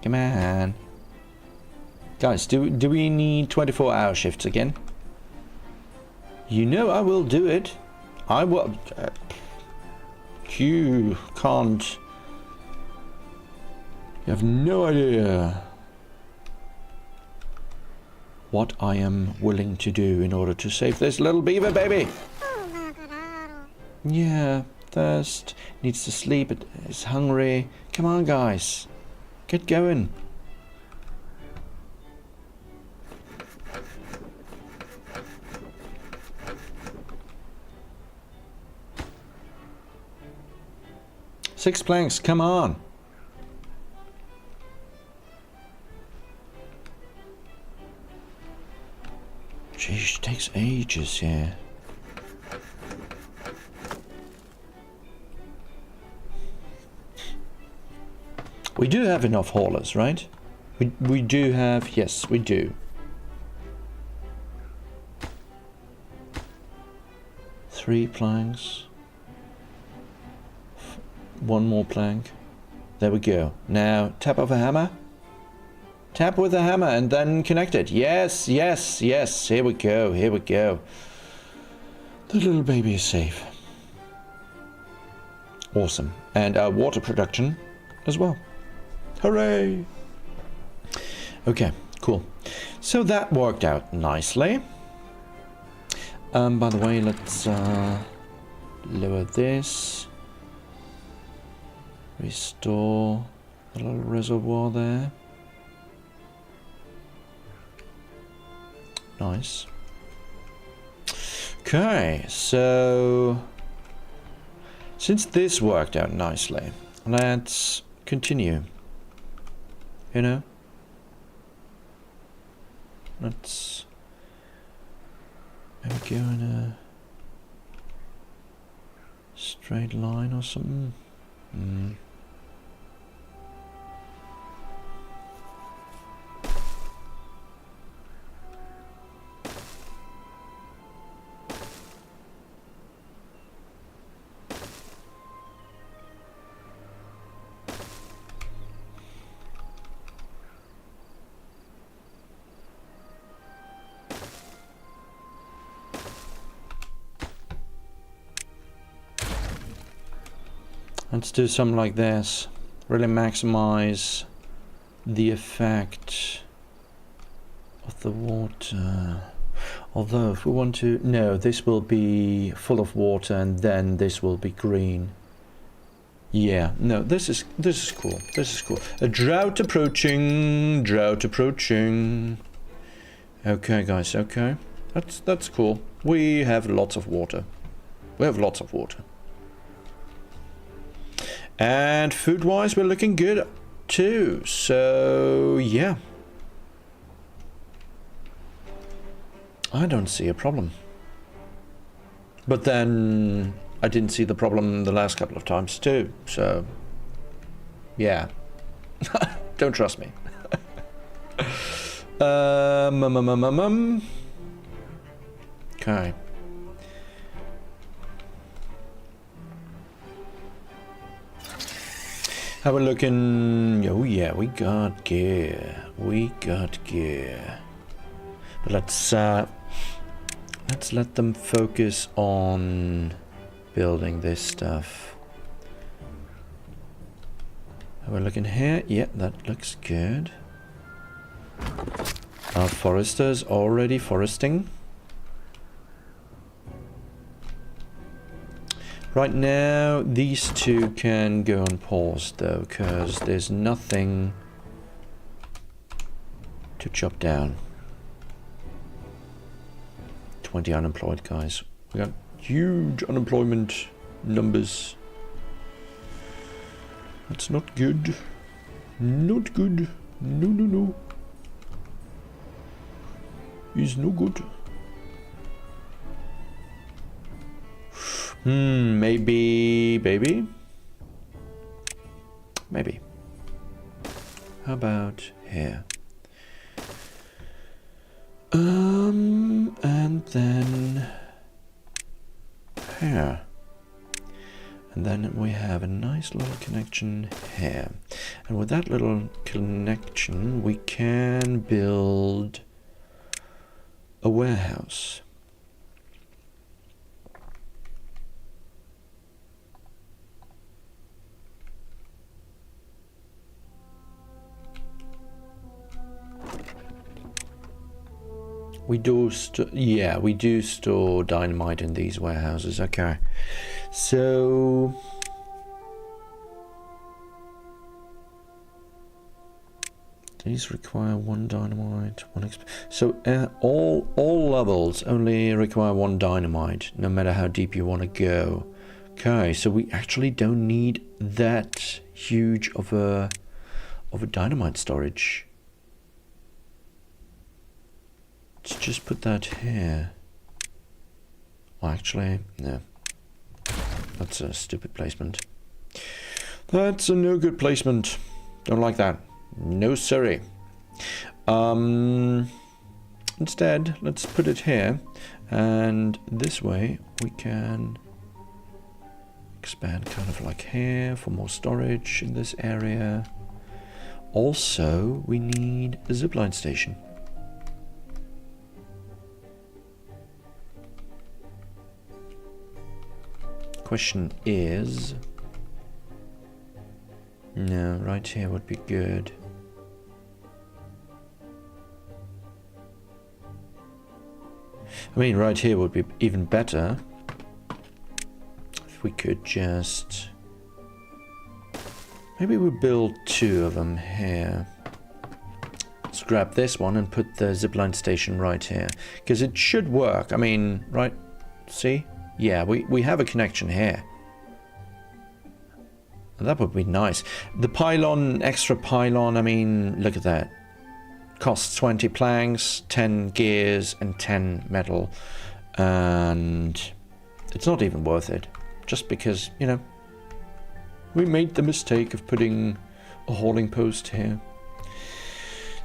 Come on. Guys, do we need 24-hour shifts again? You know I will do it. I will... you can't... You have no idea what I am willing to do in order to save this little beaver baby. Yeah, thirst, needs to sleep, it's hungry. Come on, guys. Get going. Six planks, come on. Jeez, it takes ages here. We do have enough haulers, right? We do have, yes, we do. 3 planks. 1 more plank. There we go. Now, tap of a hammer. Tap with a hammer and then connect it. Yes, yes, yes. Here we go, here we go. The little baby is safe. Awesome. And our water production as well. Hooray! Okay, cool. So that worked out nicely. By the way, let's lower this. Restore the little reservoir there. Nice. Okay, so since this worked out nicely, let's continue. You know? Let's maybe go in a straight line or something. Let's do something like this. Really maximize the effect of the water. Although if we want to... No, this will be full of water and then this will be green. Yeah, no, this is cool. This is cool. A drought approaching. Drought approaching. Okay, guys, okay. That's cool. We have lots of water. We have lots of water. And food-wise, we're looking good too. So, yeah. I don't see a problem. But then I didn't see the problem the last couple of times too. So, yeah. Don't trust me. Okay. How we're looking? Oh yeah, we got gear. We got gear. But let's let them focus on building this stuff. How we're looking here? Yeah, that looks good. Our foresters already foresting. Right now, these two can go on pause though, because there's nothing to chop down. 20 unemployed guys. We got huge unemployment numbers. That's not good. Not good. No, no, no. Is no good. Maybe, baby? Maybe. How about here? And then here. And then we have a nice little connection here. And with that little connection, we can build a warehouse. We do we do store dynamite in these warehouses. Okay, so these require 1 dynamite, 1 so all levels only require 1 dynamite, no matter how deep you want to go. Okay, so we actually don't need that huge of a dynamite storage. Let's just put that here. Well, actually, no. That's a stupid placement. That's a no good placement. Don't like that. No siree. Instead, let's put it here. And this way, we can expand kind of like here for more storage in this area. Also, we need a zipline station. Question is, no, right here would be good. I mean, right here would be even better if we could just, maybe we build 2 of them here. Let's grab this one and put the zipline station right here, because it should work. I mean, right, see? Yeah, we have a connection here. That would be nice. The pylon, extra pylon, I mean, look at that. Costs 20 planks, 10 gears, and 10 metal. And it's not even worth it. Just because, you know, we made the mistake of putting a hauling post here.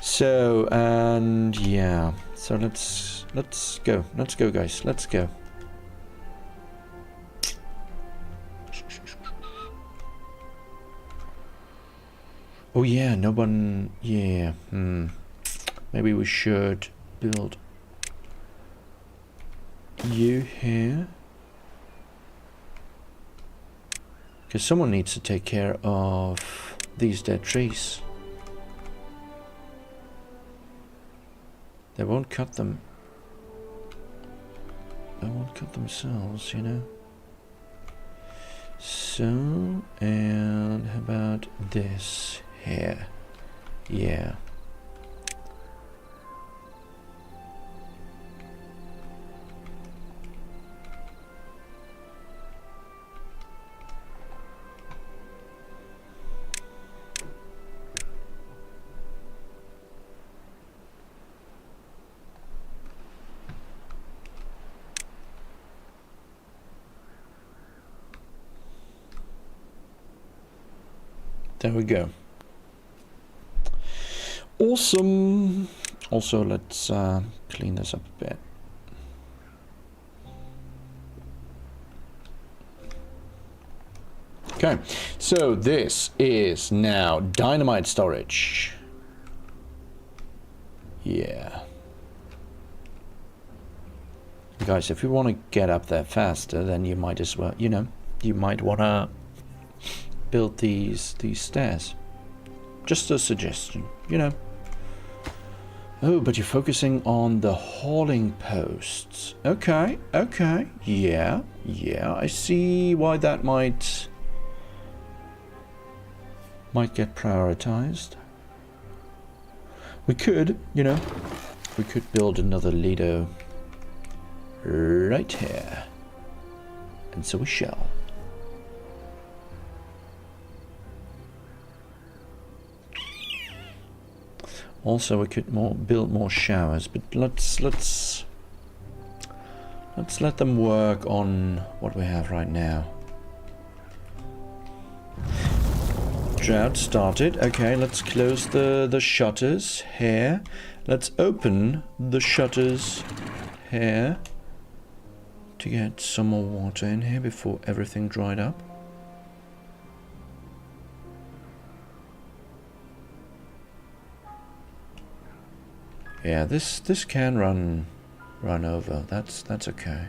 So, and yeah. So let's go. Let's go, guys. Let's go. Oh yeah, no one, yeah, maybe we should build you here. Because someone needs to take care of these dead trees. They won't cut them. They won't cut themselves, you know. So, and how about this? Here, yeah. There we go. Awesome. Also, let's clean this up a bit. Okay, so this is now dynamite storage. Yeah. Guys, if you want to get up there faster, then you might as well, you know, you might want to build these stairs. Just a suggestion, you know. Oh, but you're focusing on the hauling posts. Okay, okay. Yeah, I see why that might get prioritized. We could, you know, we could build another Lido right here. And so we shall. Also, we could build more showers, but let's let them work on what we have right now. Drought started. Okay, let's close the shutters here. Let's open the shutters here to get some more water in here before everything dried up. Yeah, this can run over. That's okay.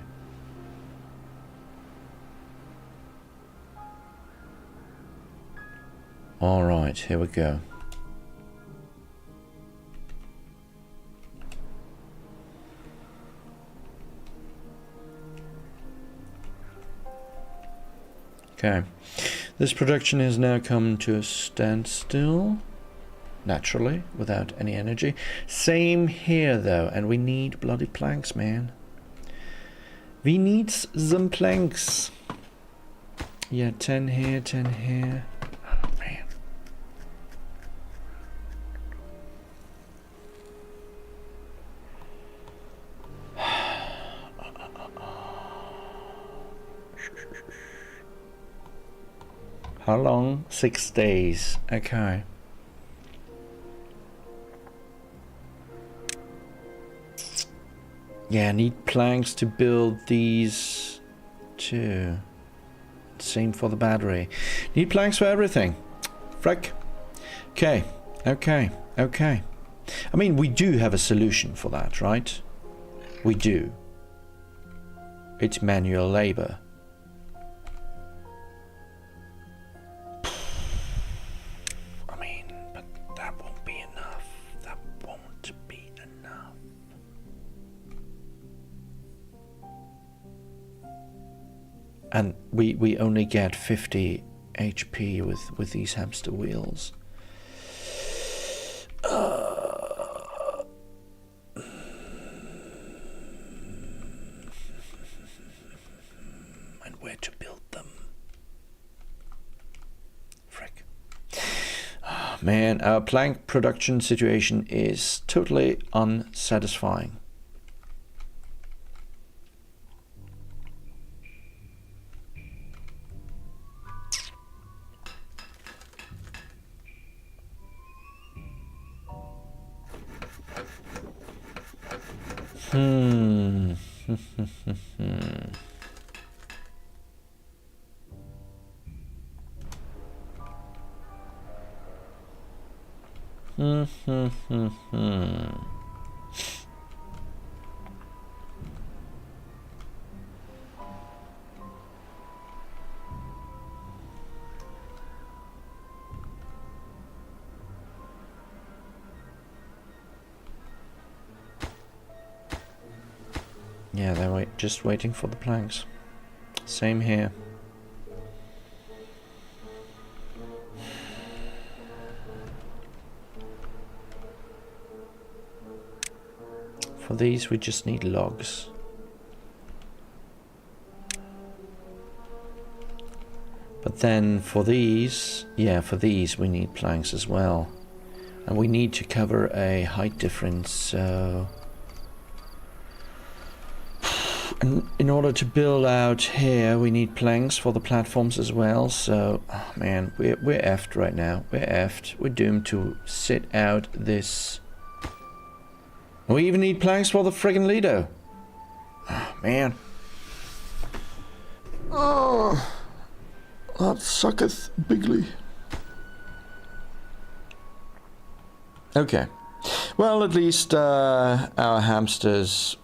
All right, here we go. Okay, this production has now come to a standstill. Naturally, without any energy. Same here though, and we need bloody planks, man. We need some planks. Yeah, 10 here, 10 here. Oh, man. How long? 6 days. Okay. Yeah, I need planks to build these too. Same for the battery. Need planks for everything. Frick. Okay, okay, okay. I mean, we do have a solution for that, right? We do. It's manual labor. I mean, but that won't be enough. That won't be enough. And we only get 50 HP with these hamster wheels. And where to build them? Frick. Oh, man, our plank production situation is totally unsatisfying. Yeah, they're just waiting for the planks. Same here. For these, we just need logs. But then for these, yeah, for these we need planks as well. And we need to cover a height difference, so... And in order to build out here, we need planks for the platforms as well. So, oh man, we're effed right now. We're effed. We're doomed to sit out this. We even need planks for the friggin' Lido. Oh man. Oh, that sucketh bigly. Okay. Well, at least our hamsters,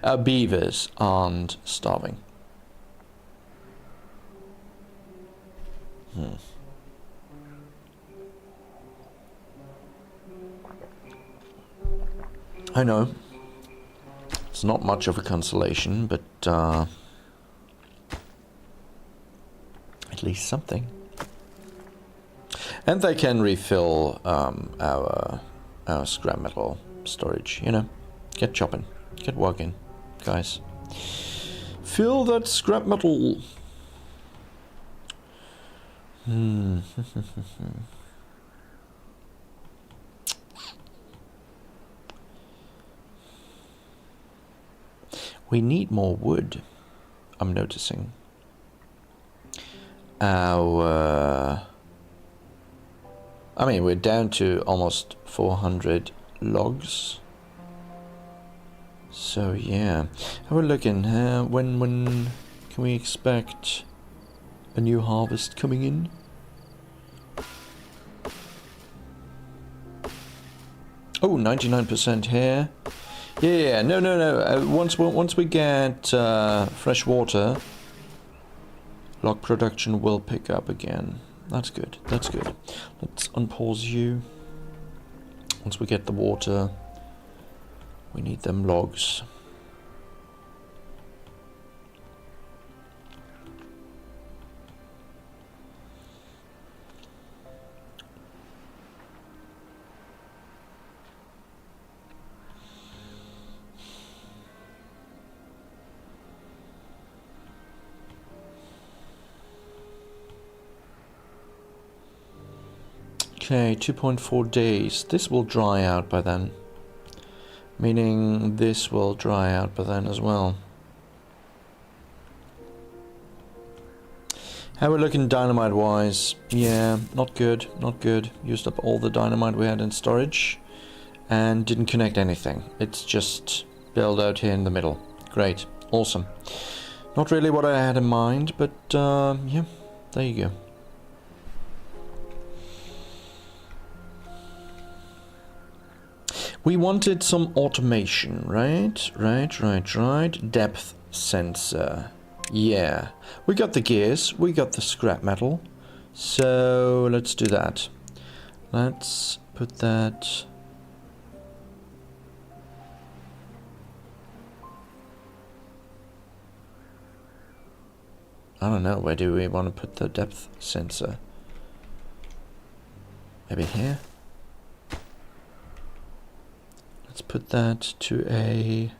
our beavers aren't starving. I know. It's not much of a consolation, but at least something. And they can refill our scrap metal storage, you know. Get chopping, get working, guys. Fill that scrap metal. We need more wood, I'm noticing. I mean, we're down to almost 400 logs. So yeah, we're looking. When can we expect a new harvest coming in? Oh, 99% here. Yeah, no. Once we get fresh water, log production will pick up again. That's good. That's good. Let's unpause you. Once we get the water, we need them logs. Okay, 2.4 days. This will dry out by then. Meaning this will dry out by then as well. How we're looking dynamite wise? Yeah, not good, not good. Used up all the dynamite we had in storage and didn't connect anything. It's just built out here in the middle. Great, awesome. Not really what I had in mind, but yeah, there you go. We wanted some automation, right? Right. Depth sensor. Yeah. We got the gears, we got the scrap metal. So let's do that. Let's put that. I don't know, where do we want to put the depth sensor? Maybe here? Let's put that to a...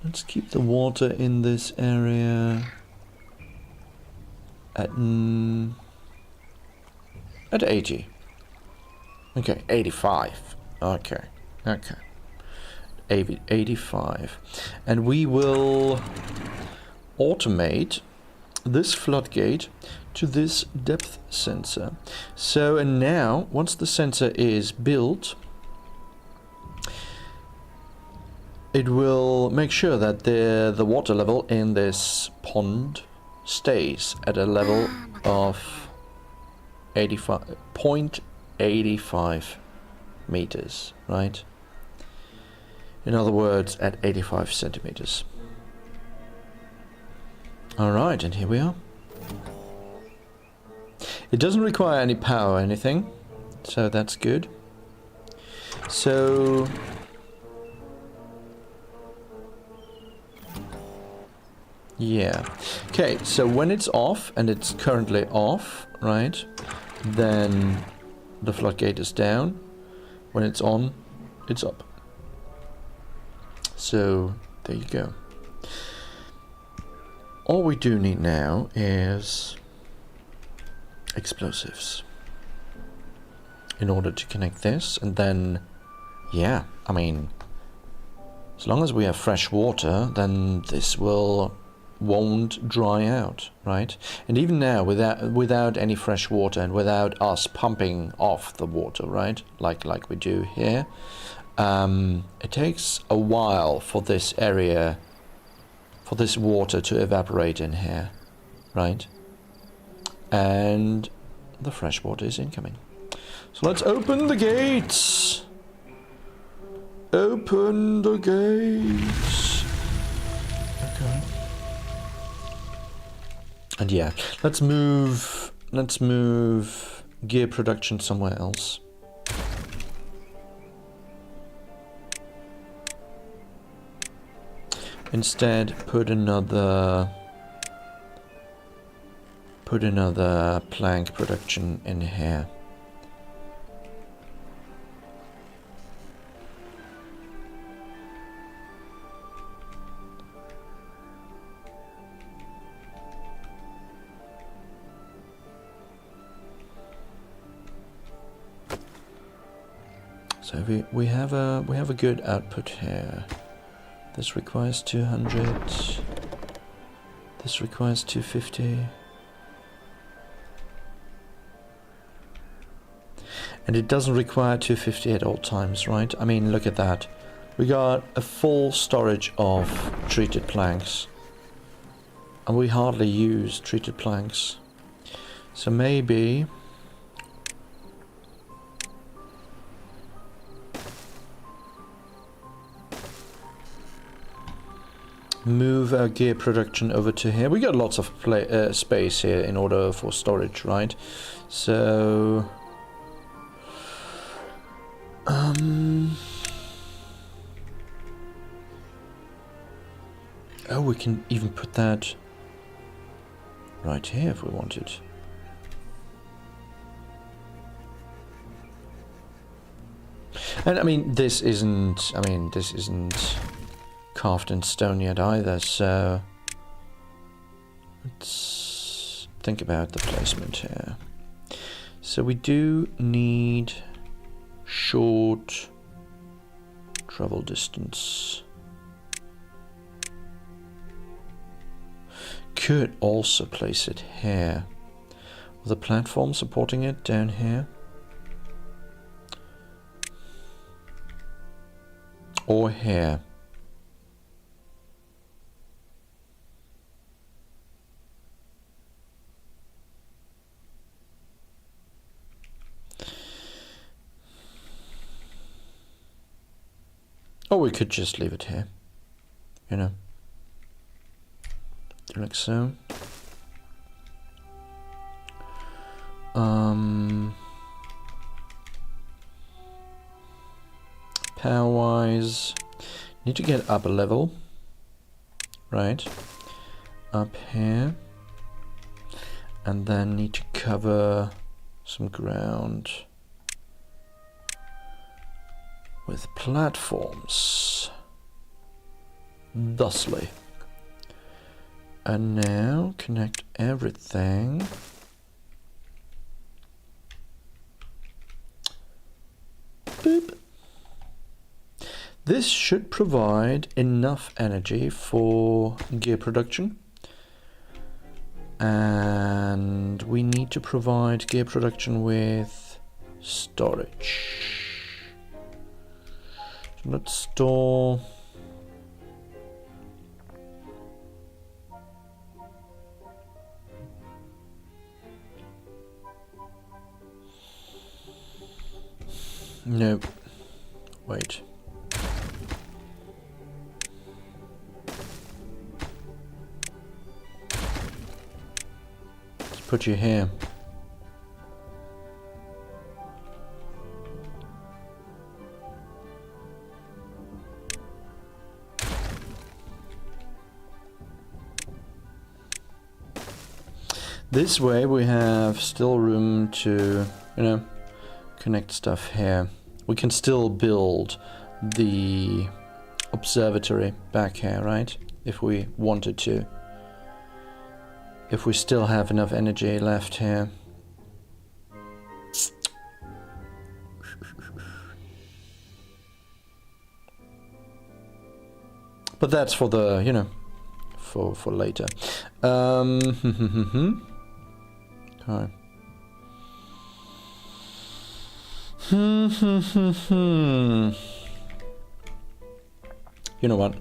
Let's keep the water in this area at 80. Okay, 85. Okay. 85. And we will automate this floodgate to this depth sensor. So, and now, once the sensor is built, it will make sure that the water level in this pond stays at a level of 0.85 meters, right? In other words, at 85 centimeters. Alright, and here we are. It doesn't require any power or anything, so that's good. So... yeah. Okay, so when it's off, and it's currently off, right, then the floodgate is down. When it's on, it's up. So, there you go. All we do need now is explosives. in order to connect this, and then, yeah, I mean, as long as we have fresh water, then this won't dry out, right? And even now, without any fresh water and without us pumping off the water, right, like we do here, it takes a while for this area, for this water to evaporate in here, right? And the fresh water is incoming. So let's open the gates. Open the gates. Okay. And yeah, let's move gear production somewhere else. Instead, put another plank production in here. So we have a good output here. This requires 200. This requires 250. And it doesn't require 250 at all times, right? I mean, look at that. We got a full storage of treated planks. And we hardly use treated planks. So maybe move our gear production over to here. We got lots of space here in order for storage, right? So oh, we can even put that right here if we wanted. And I mean, this isn't carved in stone yet either, so let's think about the placement here. So we do need short travel distance. Could also place it here. With the platform supporting it down here. Or here. Or we could just leave it here, you know, like so. Power-wise, need to get up a level, right? Up here, and then need to cover some ground with platforms, thusly. And now connect everything. Boop. This should provide enough energy for gear production. And we need to provide gear production with storage. Let's store no, wait. Let's put you here. This way we have still room to, you know, connect stuff here. We can still build the observatory back here, right? If we wanted to. If we still have enough energy left here. But that's for the, you know, for later. Okay. You know what?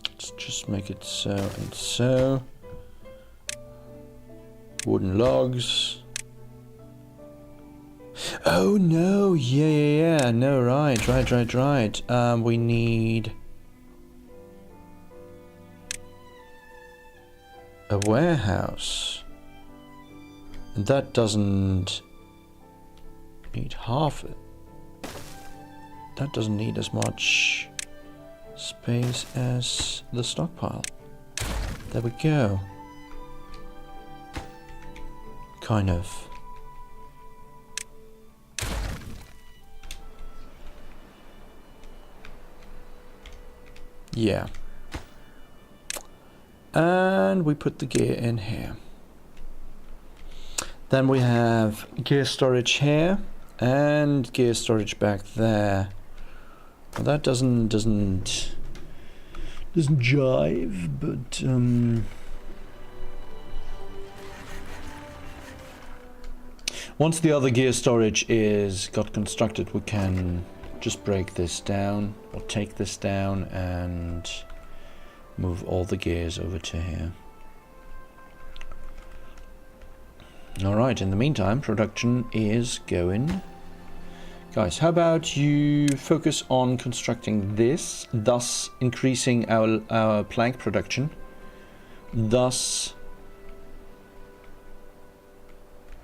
Let's just make it so and so. Wooden logs. Oh no, yeah, no, right. We need a warehouse. And that doesn't need half it. That doesn't need as much space as the stockpile. There we go. Kind of. Yeah. And we put the gear in here. Then we have gear storage here and gear storage back there. Well, that doesn't jive, but once the other gear storage is got constructed, we can just break this down or take this down and move all the gears over to here. Alright, in the meantime, production is going. Guys, how about you focus on constructing this, thus increasing our plank production, thus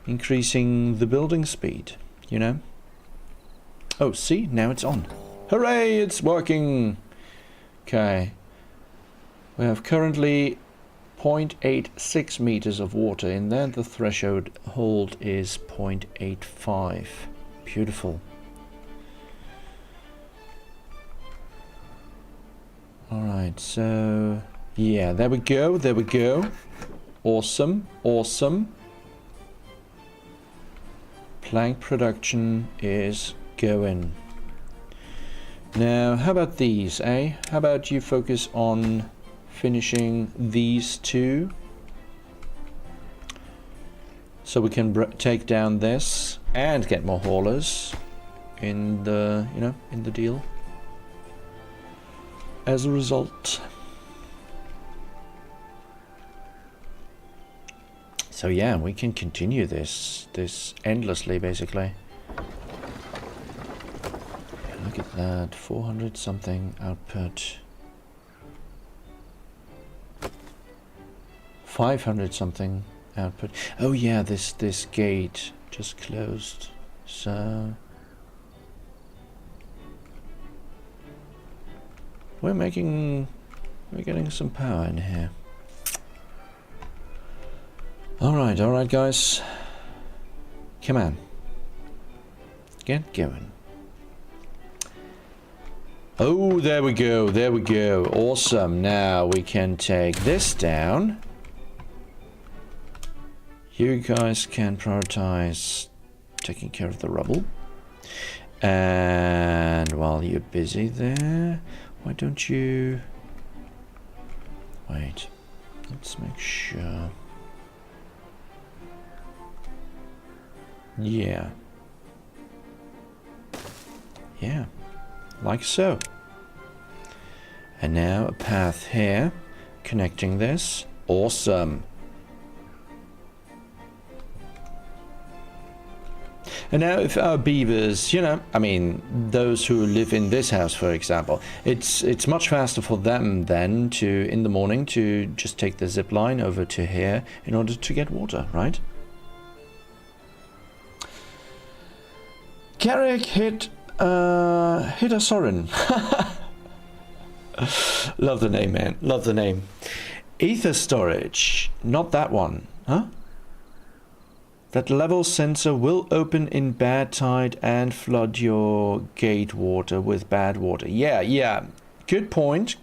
increasing the building speed, you know? Oh, see? Now it's on. Hooray! It's working! Okay. We have currently 0.86 meters of water in there. The threshold hold is 0.85. Beautiful. Alright, so yeah, there we go. Awesome. Plank production is going. Now, how about these, eh? How about you focus on finishing these two, so we can take down this and get more haulers in the, you know, in the deal. As a result. So yeah, we can continue this endlessly, basically. Look at that, 400 something output. 500 something output. Oh yeah, this gate just closed. So we're getting some power in here. Alright guys. Come on. Get going. Oh, there we go. Awesome. Now we can take this down. You guys can prioritize taking care of the rubble. And while you're busy there, why don't you... Wait, let's make sure. Yeah, like so. And now a path here, connecting this. Awesome. And now if our beavers, you know, I mean, those who live in this house, for example, it's much faster for them then to, in the morning, to just take the zip line over to here in order to get water, right? Carrick hit a Sorin. Love the name, man. Love the name. Ether storage. Not that one. Huh? That level sensor will open in bad tide and flood your gate water with bad water. Yeah. Good point.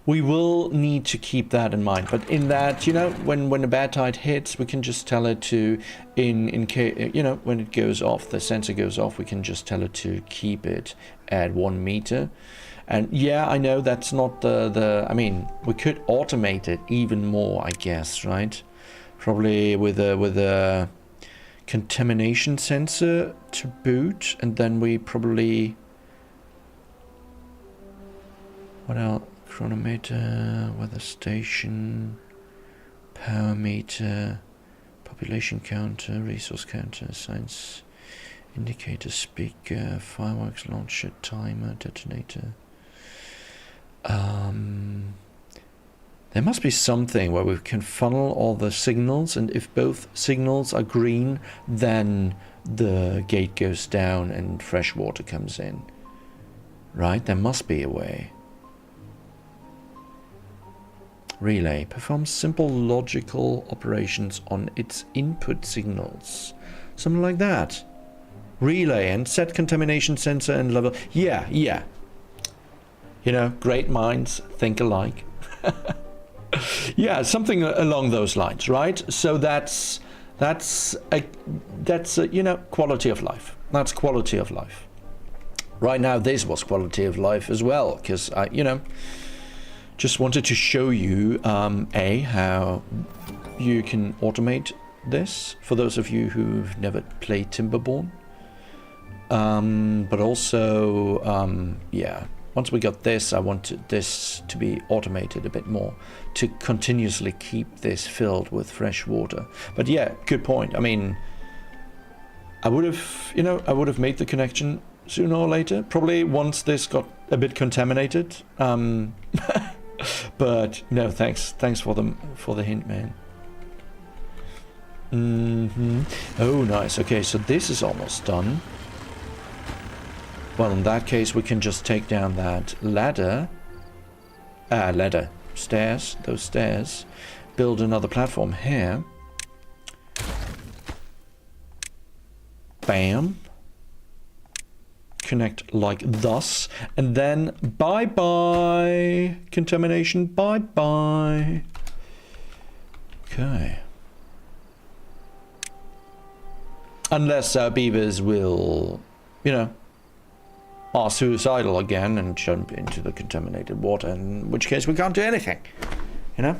We will need to keep that in mind. But in that, you know, when a bad tide hits, we can just tell it to, in case, you know, when it goes off, the sensor goes off, we can just tell it to keep it at 1 meter. And yeah, I know that's not I mean, we could automate it even more, I guess, right? Probably with a contamination sensor to boot, and then we probably, what else? Chronometer, weather station, power meter, population counter, resource counter, science indicator, speaker, fireworks launcher, timer, detonator. There must be something where we can funnel all the signals, and if both signals are green, then the gate goes down and fresh water comes in. Right? There must be a way. Relay performs simple logical operations on its input signals. Something like that. Relay and set contamination sensor and level. Yeah, yeah. You know, great minds think alike. Yeah, something along those lines, right? So that's you know, quality of life. That's quality of life. Right now, this was quality of life as well, because I, you know, just wanted to show you how you can automate this for those of you who've never played Timberborn. But also, yeah. Once we got this, I wanted this to be automated a bit more to continuously keep this filled with fresh water. But yeah, good point. I mean, I would have, you know, I would have made the connection sooner or later. Probably once this got a bit contaminated. But no, thanks for the hint, man. Oh, nice. Okay, so this is almost done. Well, in that case, we can just take down that stairs, those stairs, build another platform here. Bam. Connect like thus, and then bye-bye, contamination, bye-bye. Okay. Unless our beavers will, you know, are suicidal again and jump into the contaminated water, in which case we can't do anything, you know?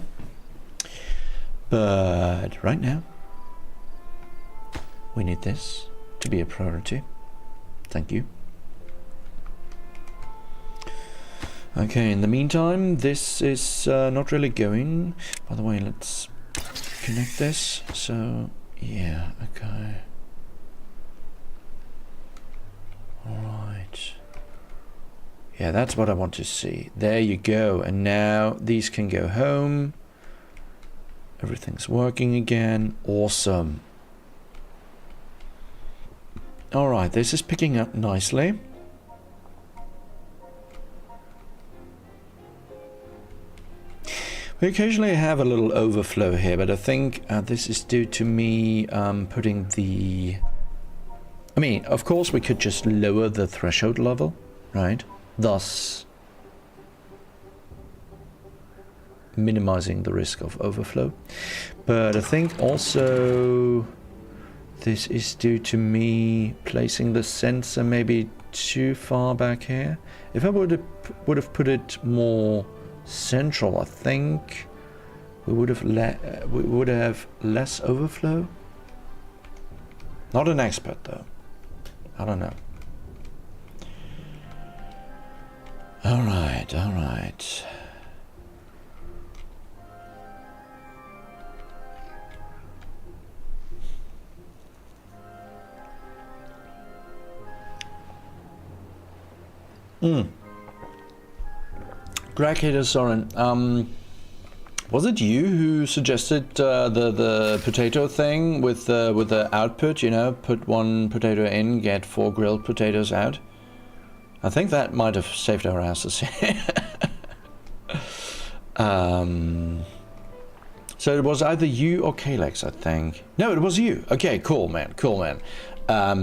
But right now, we need this to be a priority. Thank you. Okay, in the meantime, this is not really going. By the way, let's connect this. So, yeah, okay. Alright. Yeah, that's what I want to see. There you go. And now these can go home. Everything's working again. Awesome. Alright, this is picking up nicely. We occasionally have a little overflow here, but I think this is due to me putting the... I mean, of course we could just lower the threshold level, right? Thus minimizing the risk of overflow. But I think also this is due to me placing the sensor maybe too far back here. If I would have put it more central, I think we would have less overflow. Not an expert though. I don't know. All right, all right. Greg Hater Soren, was it you who suggested the potato thing with the output? You know, put one potato in, get 4 grilled potatoes out. I think that might have saved our asses. So it was either you or Kalex, I think. No, it was you. Okay, cool, man. Cool, man.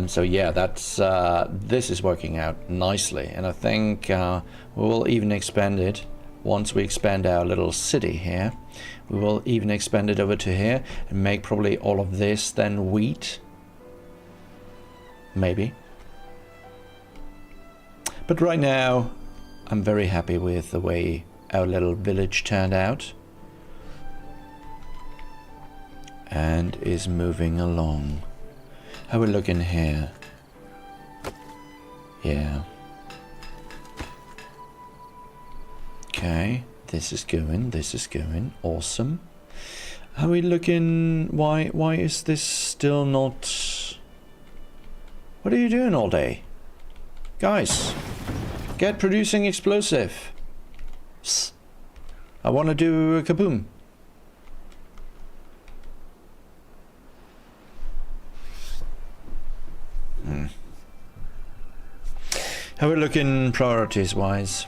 So yeah, that's this is working out nicely, and I think we will even expand it once we expand our little city here. We will even expand it over to here and make probably all of this then wheat. Maybe. But right now, I'm very happy with the way our little village turned out. And is moving along. How we looking here? Yeah. Okay, this is going. Awesome. How we looking? Why is this still not... What are you doing all day? Guys, get producing explosive. Psst. I want to do a kaboom. How are we looking priorities wise?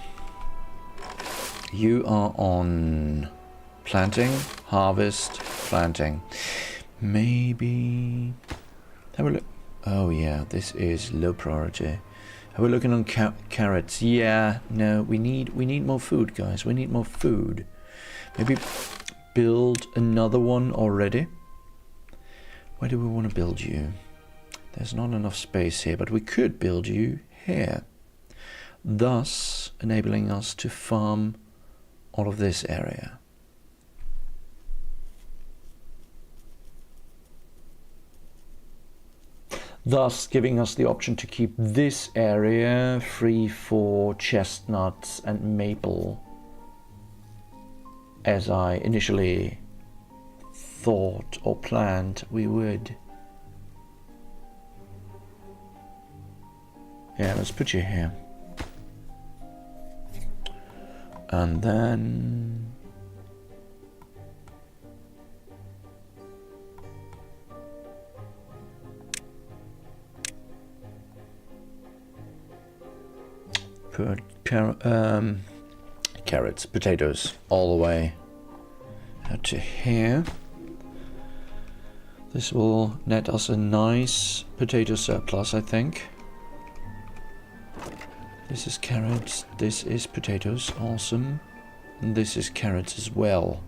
You are on planting, harvest, planting. Maybe... Have a look. Oh yeah, this is low priority. How are we looking on carrots? Yeah, no, we need more food, guys. We need more food. Maybe build another one already. Where do we want to build you? There's not enough space here, but we could build you here. Thus enabling us to farm all of this area. Thus giving us the option to keep this area free for chestnuts and maple, as I initially thought or planned we would. Yeah, let's put you here. And then... put carrots, potatoes, all the way out to here. This will net us a nice potato surplus, I think. This is carrots, this is potatoes, awesome. And this is carrots as well.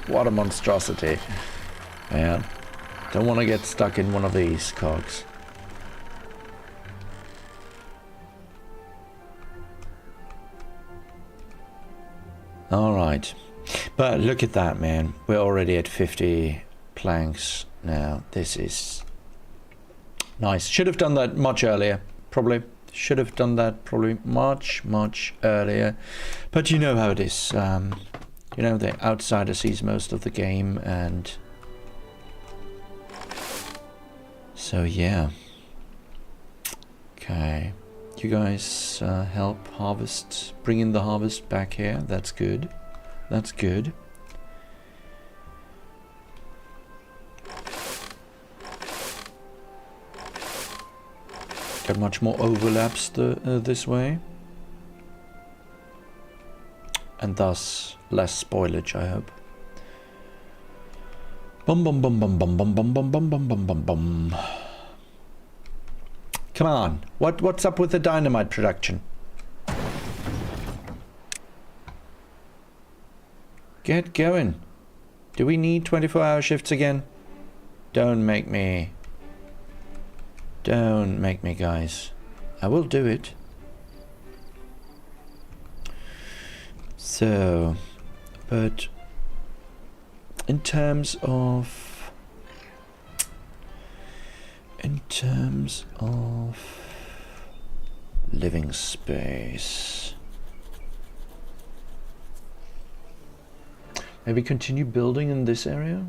What a monstrosity. Man, don't want to get stuck in one of these cogs. Alright, but look at that, man. We're already at 50 planks now. This is nice. Should have done that much earlier, probably. Should have done that probably much earlier. But you know how it is. You know, the outsider sees most of the game, and so yeah. Okay, you guys help harvest, bring in the harvest back here. That's good. That's good. Got much more overlaps this way, and thus less spoilage, I hope. Bum bum bum bum bum bum bum bum bum bum bum bum bum. Come on, what's up with the dynamite production? Get going. Do we need 24-hour shifts again? Don't make me. Don't make me, guys. I will do it. So, but in terms of living space, maybe continue building in this area.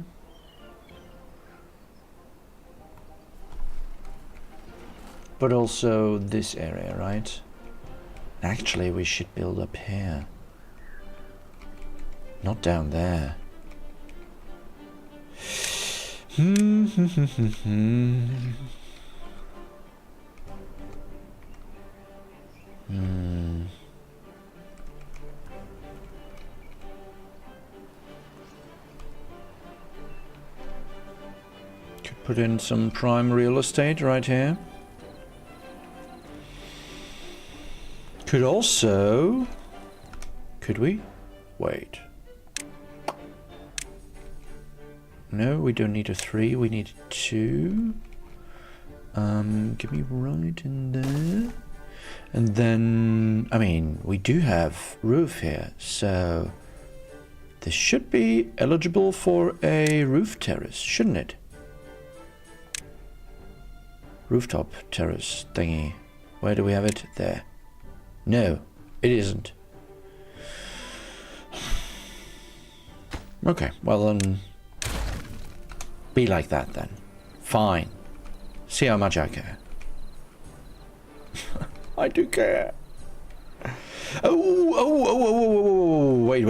But also this area, right? Actually, we should build up here. Not down there. Could Put in some prime real estate right here. Could also... Could we? Wait. No, we don't need a 3, we need a 2. Give me right in there. And then, I mean, we do have roof here, so this should be eligible for a roof terrace, shouldn't it? Rooftop terrace thingy. Where do we have it? There. No, it isn't. Okay, well then, be like that then. Fine. See how much I care. I do care. Wait.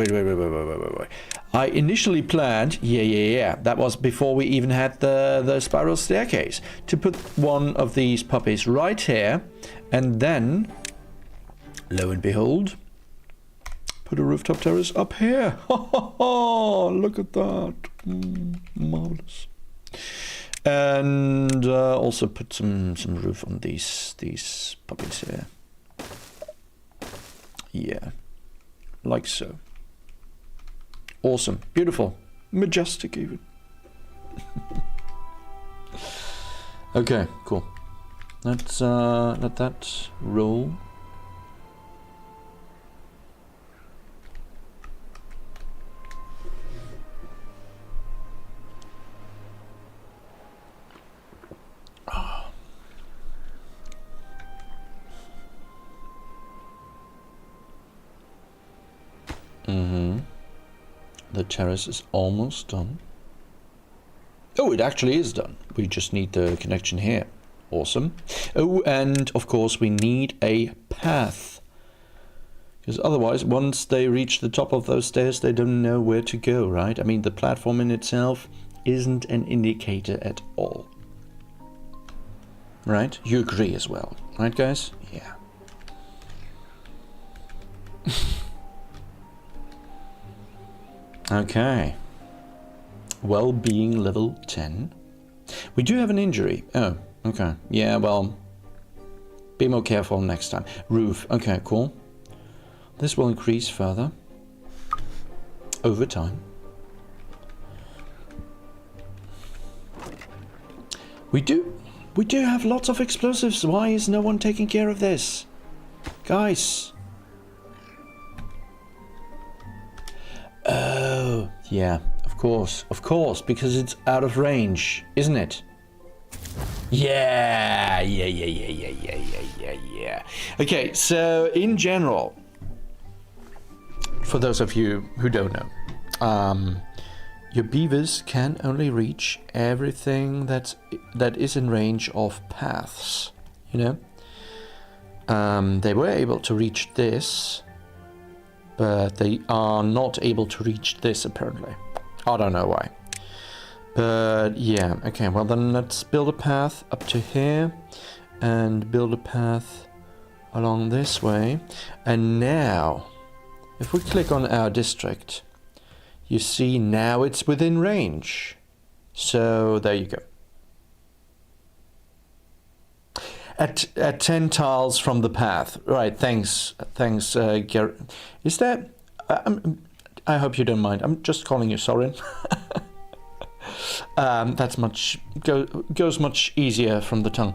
I initially planned, yeah. That was before we even had the spiral staircase. To put one of these puppies right here, and then, lo and behold, put a rooftop terrace up here. Look at that. Marvelous. And also put some roof on these puppies here. Yeah, like so. Awesome, beautiful, majestic even. Okay, cool. Let's let that roll. The terrace is almost done. Oh, it actually is done. We just need the connection here. Awesome. Oh, and of course we need a path. Because otherwise, once they reach the top of those stairs, they don't know where to go, right? I mean, the platform in itself isn't an indicator at all. Right? You agree as well, right, guys? Yeah. Okay. Well-being level 10. We do have an injury. Oh, okay. Yeah, well, be more careful next time. Roof. Okay, cool. This will increase further over time. We do have lots of explosives. Why is no one taking care of this? Guys. Oh, yeah, of course, because it's out of range, isn't it? Yeah. Okay, so in general, for those of you who don't know, your beavers can only reach everything that is in range of paths, you know? They were able to reach this, but they are not able to reach this apparently. I don't know why. But yeah, okay, well then let's build a path up to here and build a path along this way. And now, if we click on our district, you see now it's within range. So there you go. At 10 tiles from the path. Right, thanks, Garrett. Is that... I hope you don't mind. I'm just calling you Soren. That's goes much easier from the tongue.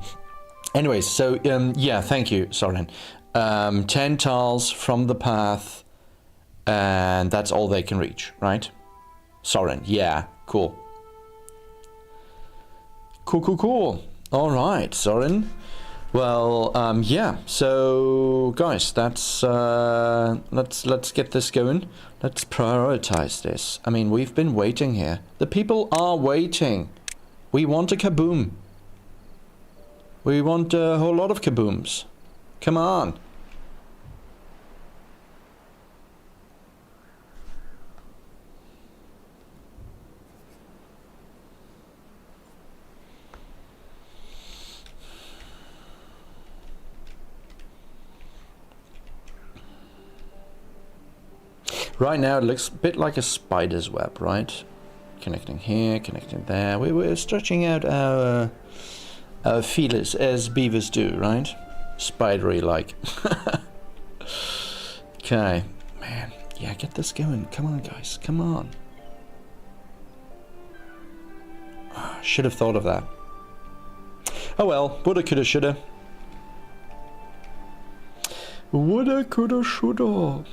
Anyways, so, yeah, thank you, Soren. 10 tiles from the path, and that's all they can reach, right? Soren, yeah, cool. Cool. All right, Soren. Well, yeah, so guys, that's let's get this going. Let's prioritize this. I mean, we've been waiting here. The people are waiting. We want a kaboom. We want a whole lot of kabooms. Come on. Right now it looks a bit like a spider's web, right? Connecting here, connecting there. We're stretching out our feelers as beavers do, right? Spidery like. Okay, man. Yeah, get this going. Come on, guys. Come on. Should have thought of that. Oh well. Woulda, coulda, shoulda. Woulda, coulda, shoulda.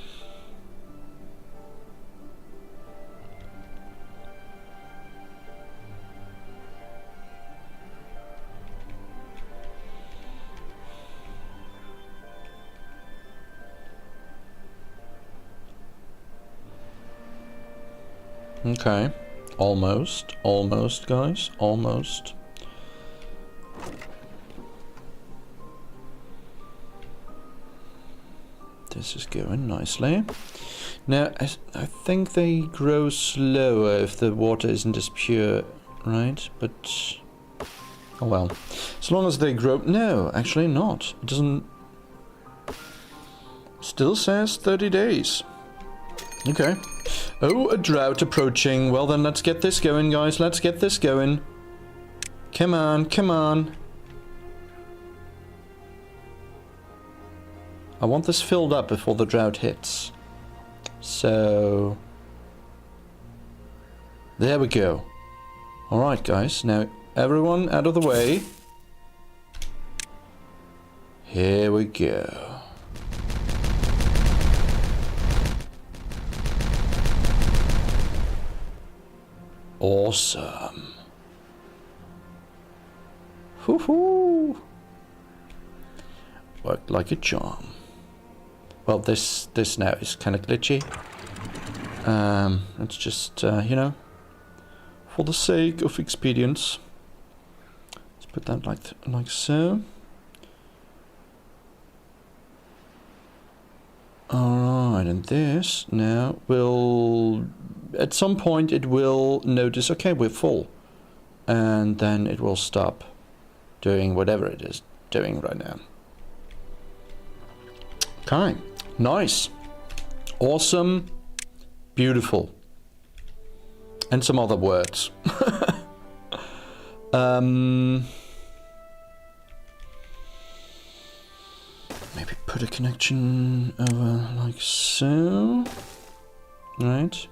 Okay, almost, guys, almost. This is going nicely. Now, I think they grow slower if the water isn't as pure, right? But, oh well. As long as they grow... No, actually not. It doesn't... Still says 30 days. Okay. Oh, a drought approaching. Well then, let's get this going, guys. Let's get this going. Come on, come on. I want this filled up before the drought hits. So... there we go. Alright, guys. Now, everyone out of the way. Here we go. Awesome. Hoo-hoo. Worked like a charm. Well, this now is kind of glitchy. It's just, you know, for the sake of expedience. Let's put that like so. Alright, and this now will... At some point it will notice, okay, we're full. And then it will stop doing whatever it is doing right now. Okay, nice. Awesome. Beautiful. And some other words. Maybe put a connection over like so. Right.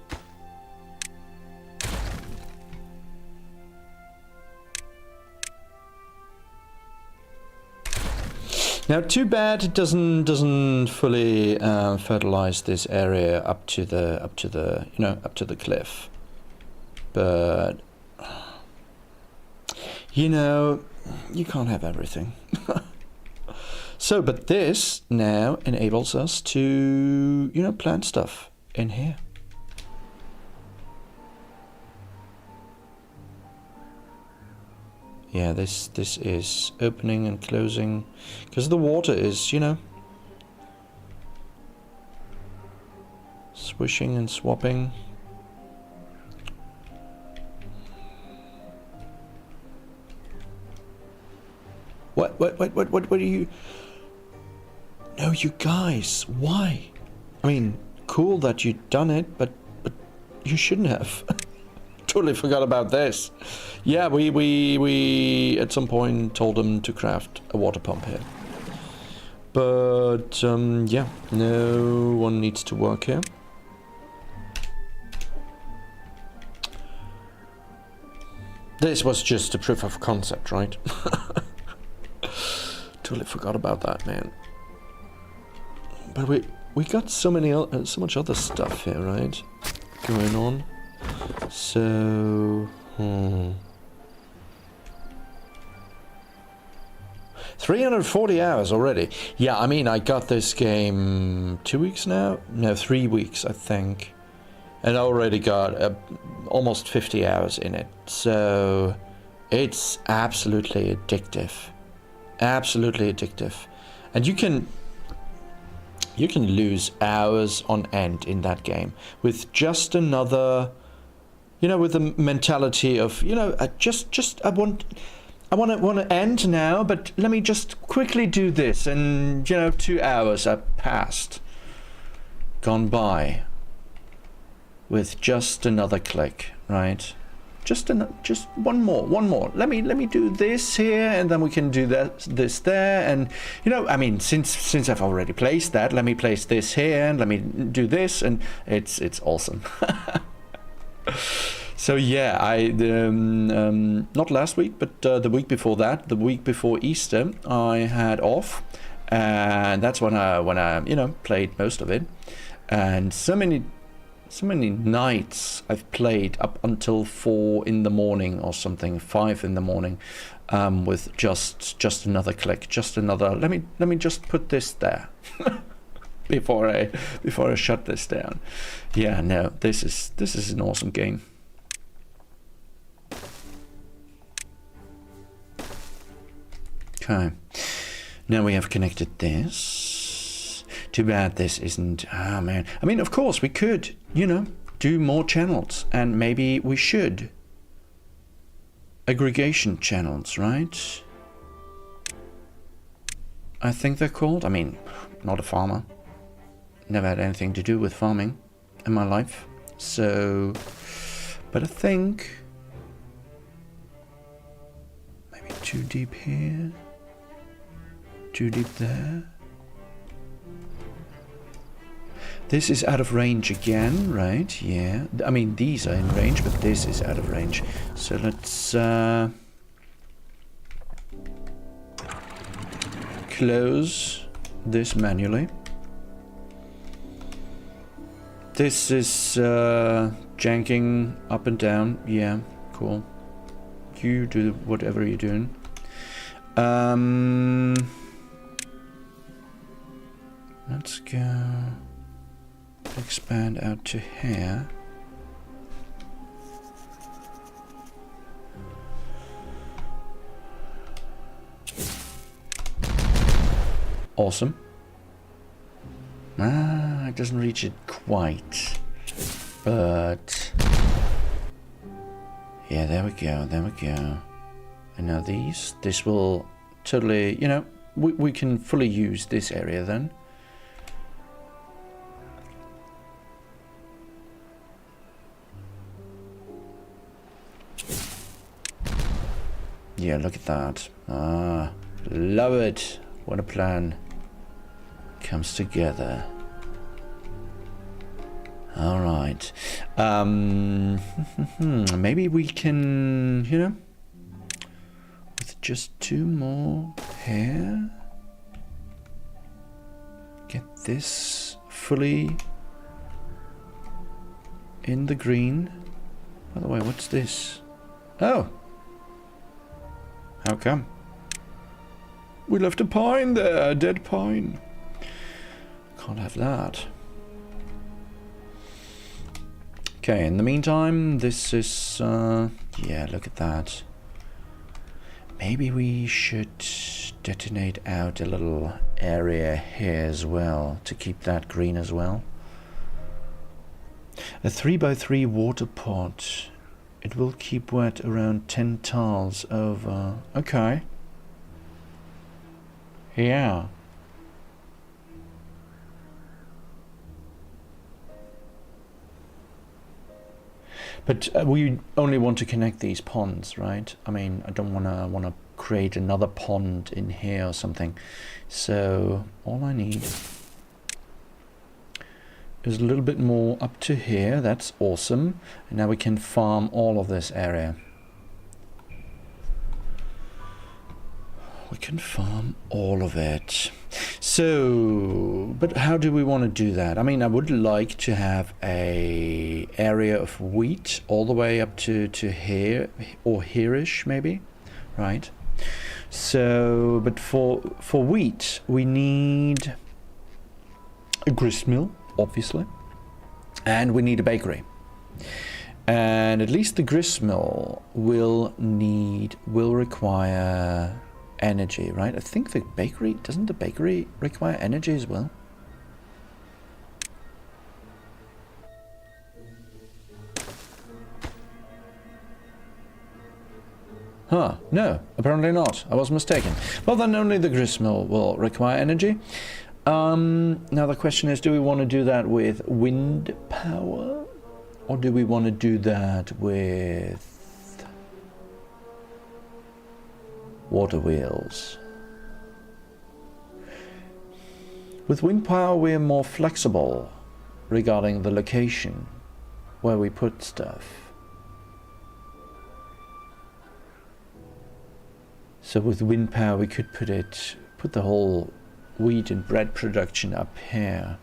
Now, too bad it doesn't fully fertilize this area up to the cliff. But you know, you can't have everything. So, but this now enables us to, you know, plant stuff in here. Yeah, this is opening and closing because the water is, you know, swishing and swapping. What are you? No, you guys, why? I mean, cool that you've done it, but you shouldn't have. Totally forgot about this. Yeah, we at some point told them to craft a water pump here. But, yeah, no one needs to work here. This was just a proof of concept, right? Totally forgot about that, man. But we got so much other stuff here, right? Going on. So, 340 hours already. Yeah, I mean, I got this game 2 weeks now? No, 3 weeks, I think. And I already got almost 50 hours in it. So, it's absolutely addictive. Absolutely addictive. And you can lose hours on end in that game with just another, you know, with the mentality of, you know, I want to end now, but let me just quickly do this, and you know, 2 hours have passed, gone by, with just another click, right? Just one more. Let me do this here, and then we can do this there. And you know, I mean, since I've already placed that, let me place this here, and let me do this, and it's awesome. So yeah, not last week, but the week before that, the week before Easter, I had off, and that's when I you know, played most of it. And so many nights I've played up until 4 in the morning or something, 5 in the morning, with just another click, just another. Let me just put this there before I shut this down. Yeah, no, this is an awesome game. Okay, now we have connected this. Too bad this isn't. Ah, man. I mean, of course we could, you know, do more channels, and maybe we should. Aggregation channels, right? I think they're called. I mean, not a farmer. Never had anything to do with farming in my life. So, but I think maybe too deep here, too deep there. This is out of range again, right? Yeah. I mean, these are in range, but this is out of range. So let's close this manually. This is janking up and down. Yeah, cool. You do whatever you're doing. Let's go expand out to here. Awesome. Ah, it doesn't reach it quite, but yeah, there we go, there we go. And now this will totally, you know, we can fully use this area then. Yeah, look at that. Ah, love it. What a plan comes together. All right. Maybe we can, you know, with just 2 more here, get this fully in the green. By the way, what's this? Oh. How come? We left a pine there, a dead pine. Can't have that. Okay, in the meantime, this is, yeah, look at that. Maybe we should detonate out a little area here as well, to keep that green as well. A 3x3 water pot. It will keep wet around 10 tiles over. Okay. Yeah. But we only want to connect these ponds, right? I mean, I don't wanna create another pond in here or something. So all I need is a little bit more up to here. That's awesome. And now we can farm all of this area. We can farm all of it. So, but how do we want to do that? I mean, I would like to have a area of wheat all the way up to here, or here-ish maybe, right? So, but for wheat, we need a grist mill, obviously, and we need a bakery. And at least the grist mill will require energy, right? I think the bakery, doesn't the bakery require energy as well? Huh, no, apparently not. I was mistaken. Well, then only the grist mill will require energy. Now the question is, do we want to do that with wind power? Or do we want to do that with water wheels. With wind power we are more flexible regarding the location where we put stuff. So with wind power we could put the whole wheat and bread production up here.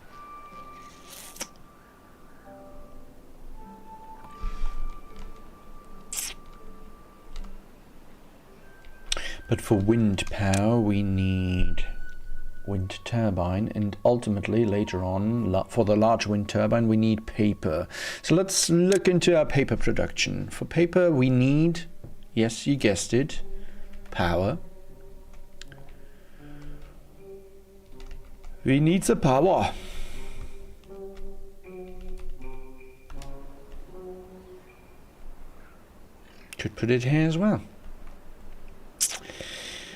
But for wind power we need wind turbine, and ultimately later on for the large wind turbine we need paper. So let's look into our paper production. For paper we need, yes, you guessed it, power. We need the power. Could put it here as well.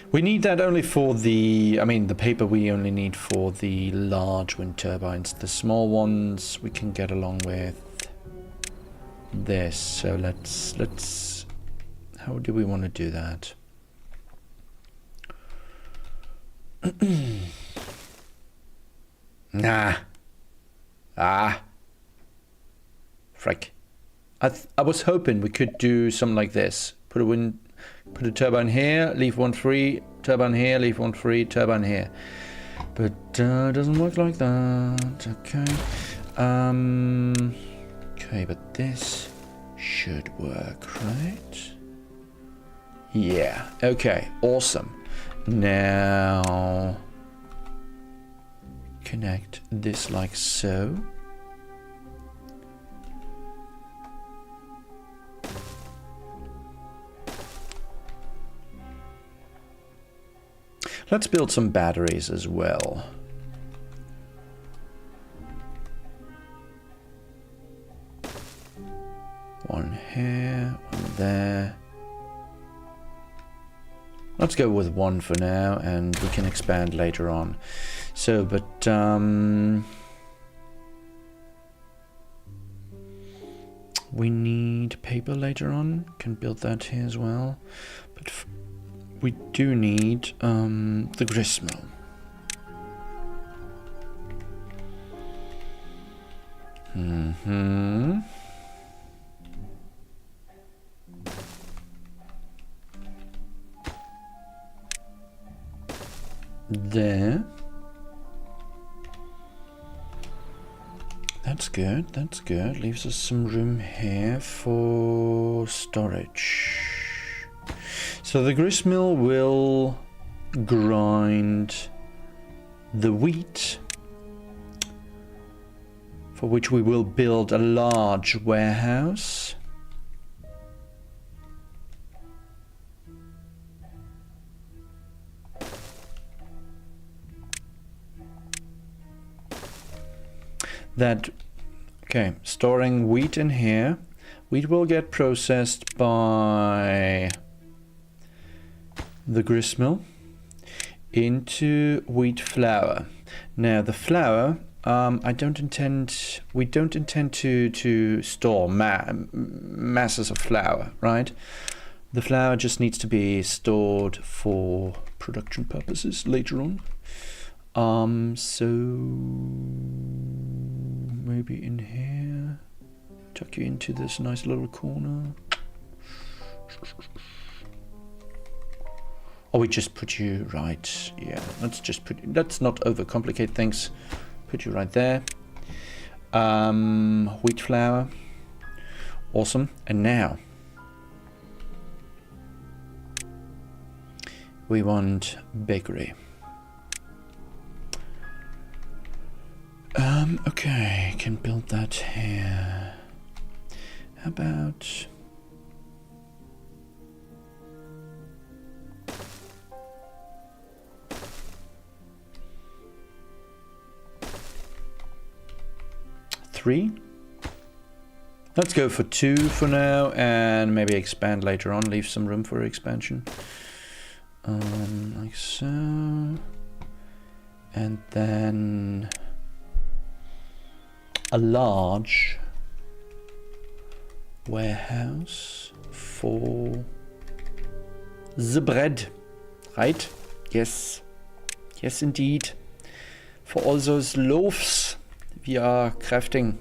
We need that only for the, the paper we only need for the large wind turbines. The small ones we can get along with this. So let's, how do we want to do that? Frick. I was hoping we could do something like this. Put a turbine here, leave one free, turbine here, leave one free, turbine here. But it doesn't work like that. Okay. Okay, but this should work, right? Yeah. Okay, awesome. Now connect this like so. Let's build some batteries as well. One here, one there. Let's go with one for now, and we can expand later on. So, but we need paper later on. Can build that here as well. But we do need the gristmill. There. That's good, that's good. Leaves us some room here for storage. So the gristmill will grind the wheat, for which we will build a large warehouse. Okay, storing wheat in here. Wheat will get processed by the gristmill into wheat flour. Now the flour, we don't intend to store masses of flour, right? The flour just needs to be stored for production purposes later on. So maybe in here, tuck you into this nice little corner. Or we just put you right, yeah, let's not overcomplicate things. Put you right there. Wheat flour, awesome. And now we want bakery. Okay, can build that here. How about three? Let's go for 2 for now, and maybe expand later on. Leave some room for expansion. Like so. And then a large warehouse for the bread. right? Yes. Yes, indeed. For all those loaves we are crafting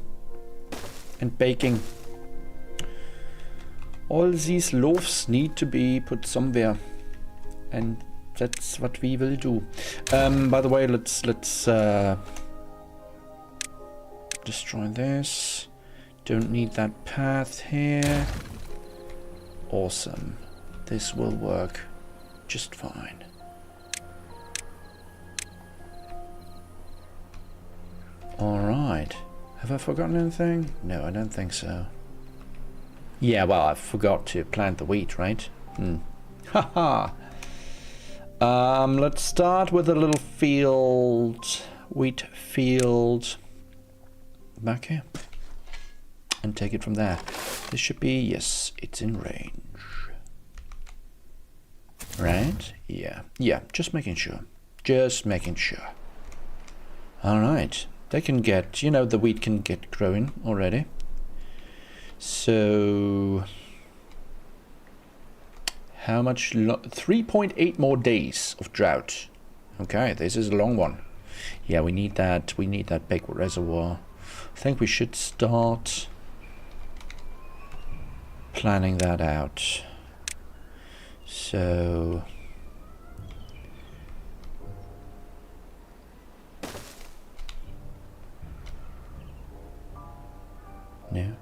and baking. All these loaves need to be put somewhere. And that's what we will do. By the way, let's destroy this. Don't need that path here. Awesome. This will work just fine. Alright. Have I forgotten anything? No, I don't think so. Yeah, well, I forgot to plant the wheat, right? Haha. Let's start with a little field. Wheat field. Back here. And take it from there. This should be, yes, it's in range. Right? Yeah. Yeah, just making sure. Just making sure. Alright. They can get, you know, the wheat can get growing already. So, how much? 3.8 more days of drought. Okay, this is a long one. Yeah, we need that. We need that big reservoir. I think we should start planning that out. So, no.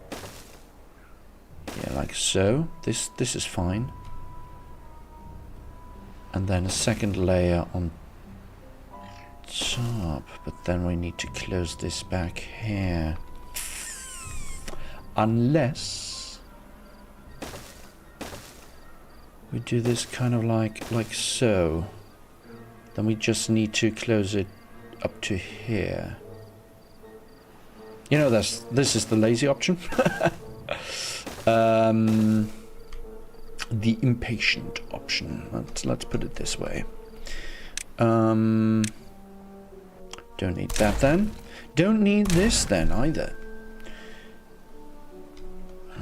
Yeah, like so. This is fine. And then a second layer on top. But then we need to close this back here. Unless we do this kind of like so. Then we just need to close it up to here. You know, this is the lazy option. The impatient option. Let's put it this way. Don't need that then. Don't need this then either.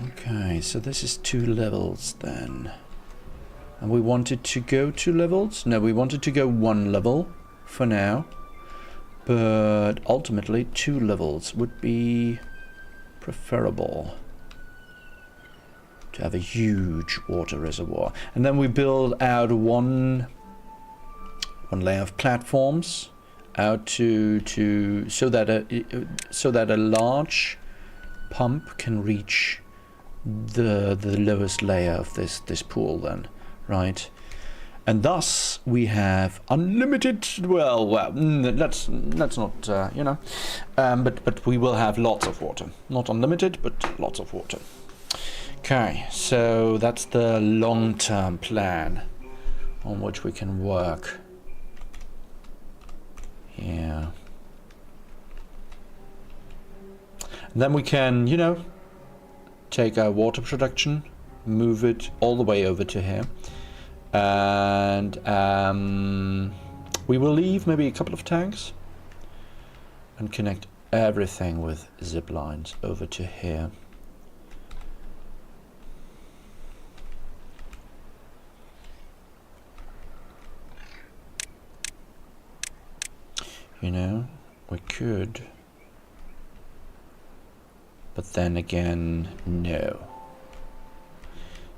Okay, so this is 2 levels then. And we wanted to go 2 levels? No, we wanted to go 1 level for now. But ultimately 2 levels would be preferable. To have a huge water reservoir. And then we build out one layer of platforms out to so that a large pump can reach the lowest layer of this pool then, right? And thus we have unlimited, well, let's not, you know, but we will have lots of water. Not unlimited, but lots of water. Okay, so that's the long-term plan on which we can work. Yeah. And then we can, you know, take our water production, move it all the way over to here. And we will leave maybe a couple of tanks and connect everything with zip lines over to here. You know, we could, but then again, no.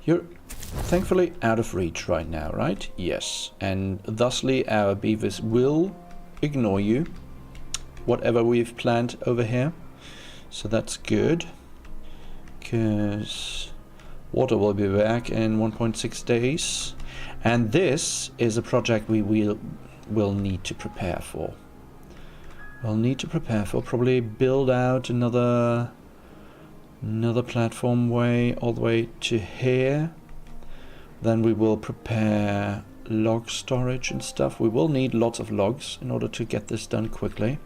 You're thankfully out of reach right now, right? Yes, and thusly our beavers will ignore you, whatever we've planned over here. So that's good, because water will be back in 1.6 days, and this is a project we will need to prepare for. We'll need to prepare for, probably build out another platform way all the way to here. Then we will prepare log storage and stuff. We will need lots of logs in order to get this done quickly.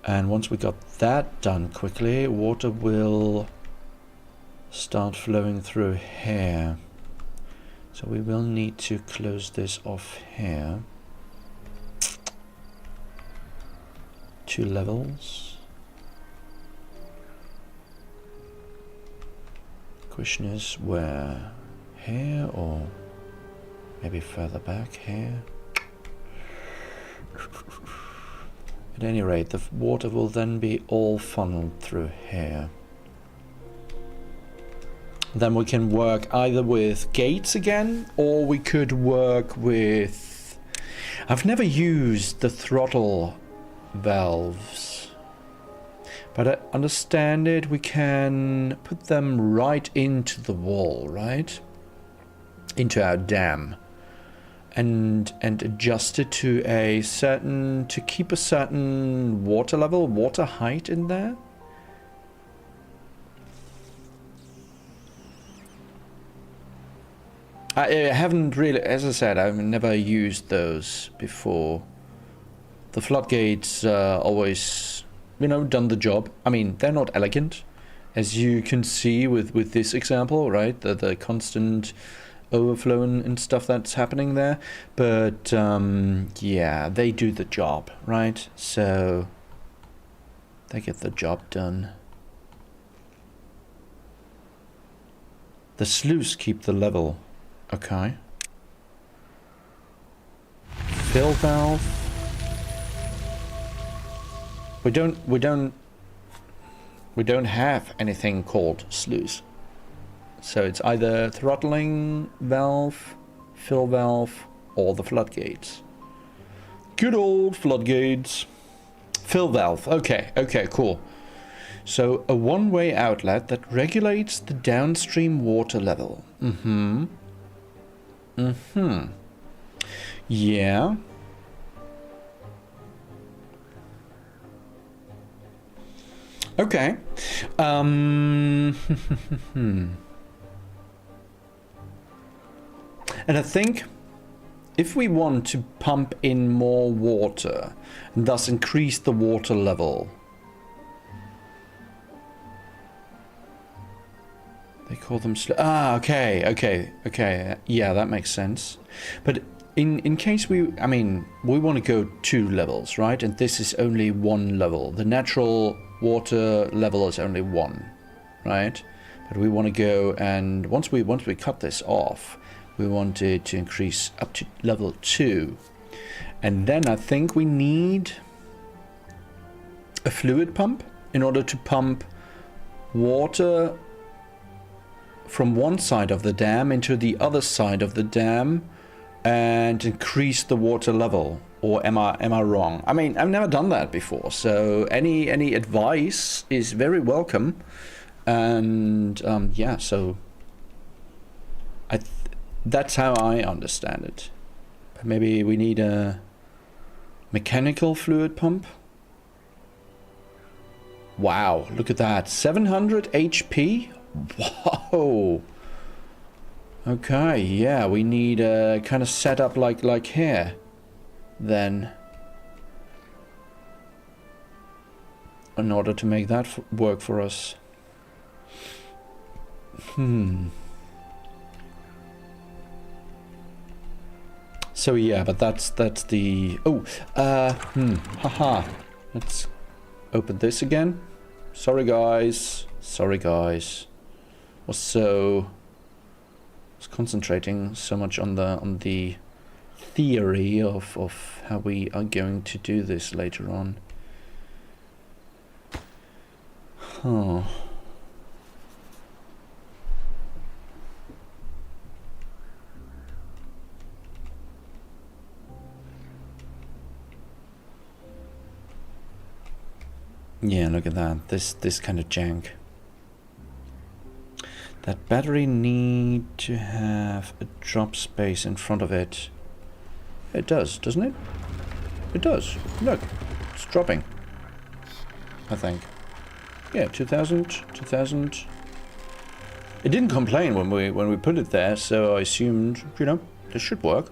And once we got that done quickly, water will start flowing through here. So we will need to close this off here. 2 levels. Question is where? Here or Maybe further back here. At any rate, the water will then be all funneled through here. Then we can work either with gates again, or we could work with... I've never used the throttle valves, but I understand it, we can put them right into the wall, right? Into our dam. And adjust it to a certain... to keep a certain water level, water height in there. I haven't really, as I said, I've never used those before. The floodgates always, you know, done the job. I mean, they're not elegant, as you can see with this example, right? The constant overflow and stuff that's happening there. But, yeah, they do the job, right? So, they get the job done. The sluice keep the level. Okay. Fill valve. We don't have anything called sluice. So it's either throttling valve, fill valve, or the floodgates. Good old floodgates. Fill valve. Okay, okay, cool. So a one-way outlet that regulates the downstream water level. Mm-hmm. Mm-hmm. Yeah. Okay. And I think if we want to pump in more water and thus increase the water level, they call them okay. Yeah, that makes sense. But in case we want to go 2 levels, right? And this is only 1 level. The natural water level is only 1, right? But we want to go, and once we cut this off, we want it to increase up to level 2. And then I think we need a fluid pump in order to pump water from one side of the dam into the other side of the dam and increase the water level. Or am I wrong? I mean, I've never done that before, so any advice is very welcome. And yeah, so that's how I understand it. But maybe we need a mechanical fluid pump. Wow, look at that, 700 HP. Whoa. Okay, yeah, we need a kind of setup like here. Then, in order to make that work for us. So yeah, but that's the haha. Let's open this again. Sorry guys. Was concentrating so much on the theory of how we are going to do this later on. Huh. Yeah, look at that. This kind of jank. That battery need to have a drop space in front of it. It does, doesn't it? It does. Look, it's dropping. I think. Yeah, 2000. It didn't complain when we put it there, so I assumed, you know, this should work.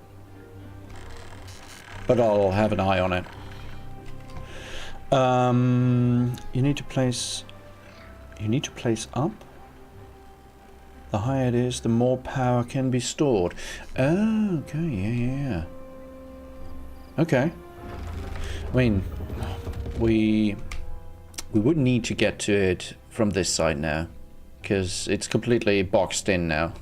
But I'll have an eye on it. You need to place up. The higher it is, the more power can be stored. Oh, okay, yeah. Okay. I mean, we would need to get to it from this side now, because it's completely boxed in now.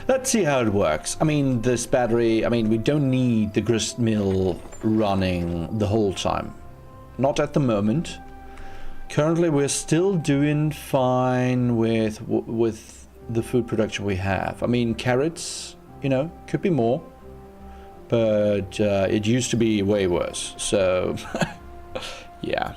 Let's see how it works. I mean, this battery, I mean, we don't need the grist mill running the whole time. Not at the moment. Currently, we're still doing fine with the food production we have. I mean, carrots, you know, could be more. But it used to be way worse. So, yeah.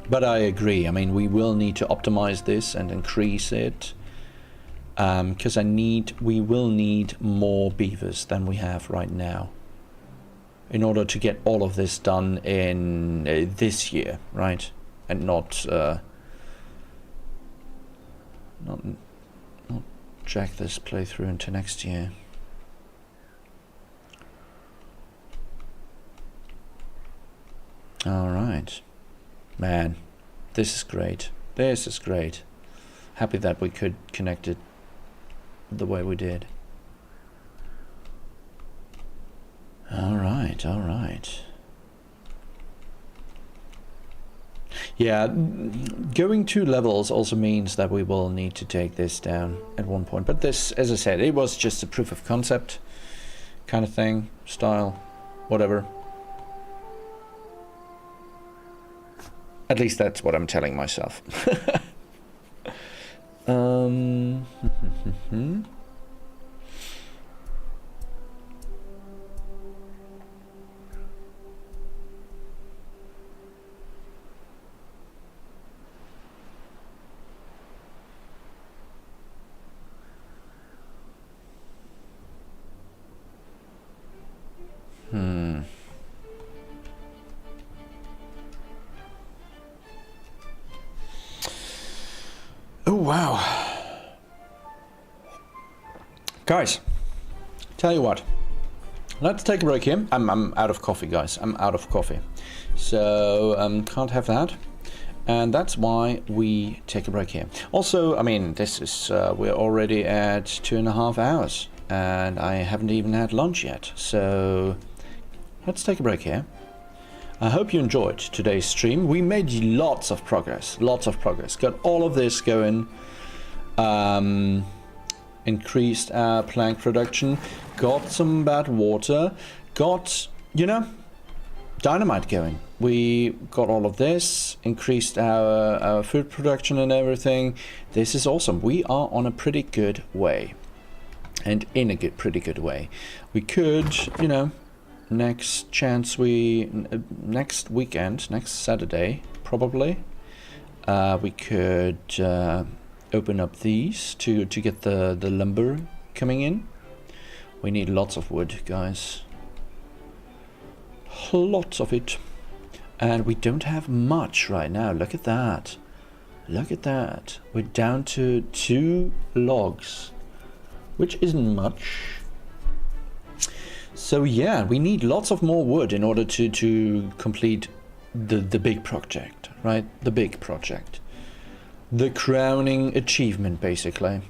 But I agree. I mean, we will need to optimize this and increase it. Because we will need more beavers than we have right now. In order to get all of this done in this year, right? And not drag this playthrough into next year. All right. Man, this is great. This is great. Happy that we could connect it the way we did. All right, all right. Yeah, going 2 levels also means that we will need to take this down at one point. But this, as I said, it was just a proof of concept kind of thing, style, whatever. At least that's what I'm telling myself. Oh, wow. Guys, tell you what. Let's take a break here. I'm out of coffee, guys. I'm out of coffee. So, can't have that. And that's why we take a break here. Also, I mean, this is, we're already at 2.5 hours. And I haven't even had lunch yet. So, let's take a break here. I hope you enjoyed today's stream. We made lots of progress. Lots of progress. Got all of this going. Increased our plank production. Got some bad water. Got, you know, dynamite going. We got all of this. Increased our food production and everything. This is awesome. We are on a pretty good way. And in a pretty good way. We could, you know, next weekend, next Saturday, probably, we could open up these to get the lumber coming in. We need lots of wood, guys. Lots of it. And we don't have much right now. Look at that. Look at that. We're down to 2 logs, which isn't much. So yeah, we need lots of more wood in order to complete the big project, right? The big project. The crowning achievement, basically.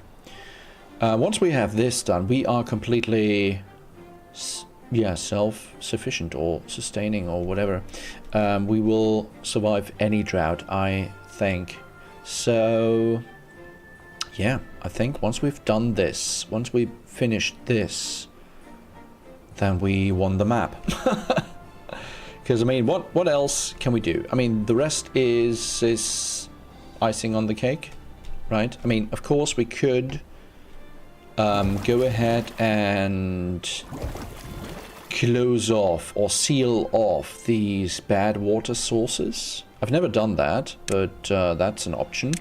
Once we have this done, we are completely, yeah, self-sufficient or sustaining or whatever. We will survive any drought, I think. So, yeah, I think once we've done this, once we've finished this, then we won the map. Because, I mean, what else can we do? I mean, the rest is icing on the cake, right? I mean, of course, we could go ahead and close off or seal off these bad water sources. I've never done that, but that's an option.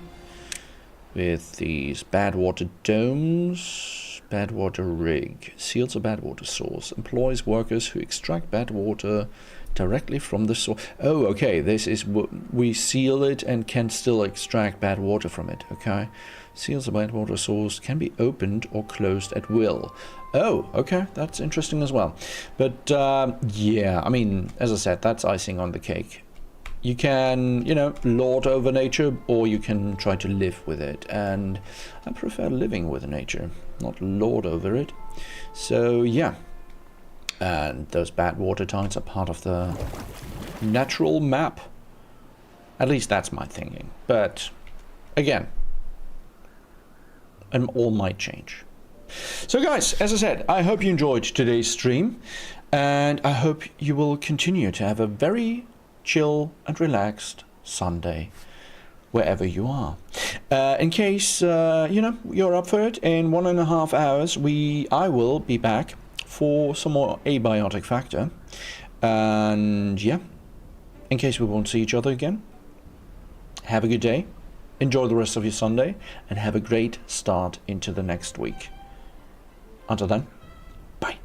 With these bad water domes. Bad water rig. Seals a bad water source. Employs workers who extract bad water directly from the source. Oh, okay. This is... we seal it and can still extract bad water from it. Okay. Seals a bad water source. Can be opened or closed at will. Oh, okay. That's interesting as well. But, yeah. I mean, as I said, that's icing on the cake. You can, you know, lord over nature, or you can try to live with it. And I prefer living with nature, not lord over it. So, yeah. And those bad water tides are part of the natural map. At least that's my thinking. But again, all might change. So guys, as I said, I hope you enjoyed today's stream, and I hope you will continue to have a very chill and relaxed Sunday wherever you are. In case you're up for it, in 1.5 hours I will be back for some more abiotic factor, and yeah, in case we won't see each other again, have a good day, enjoy the rest of your Sunday, and have a great start into the next week. Until then, bye.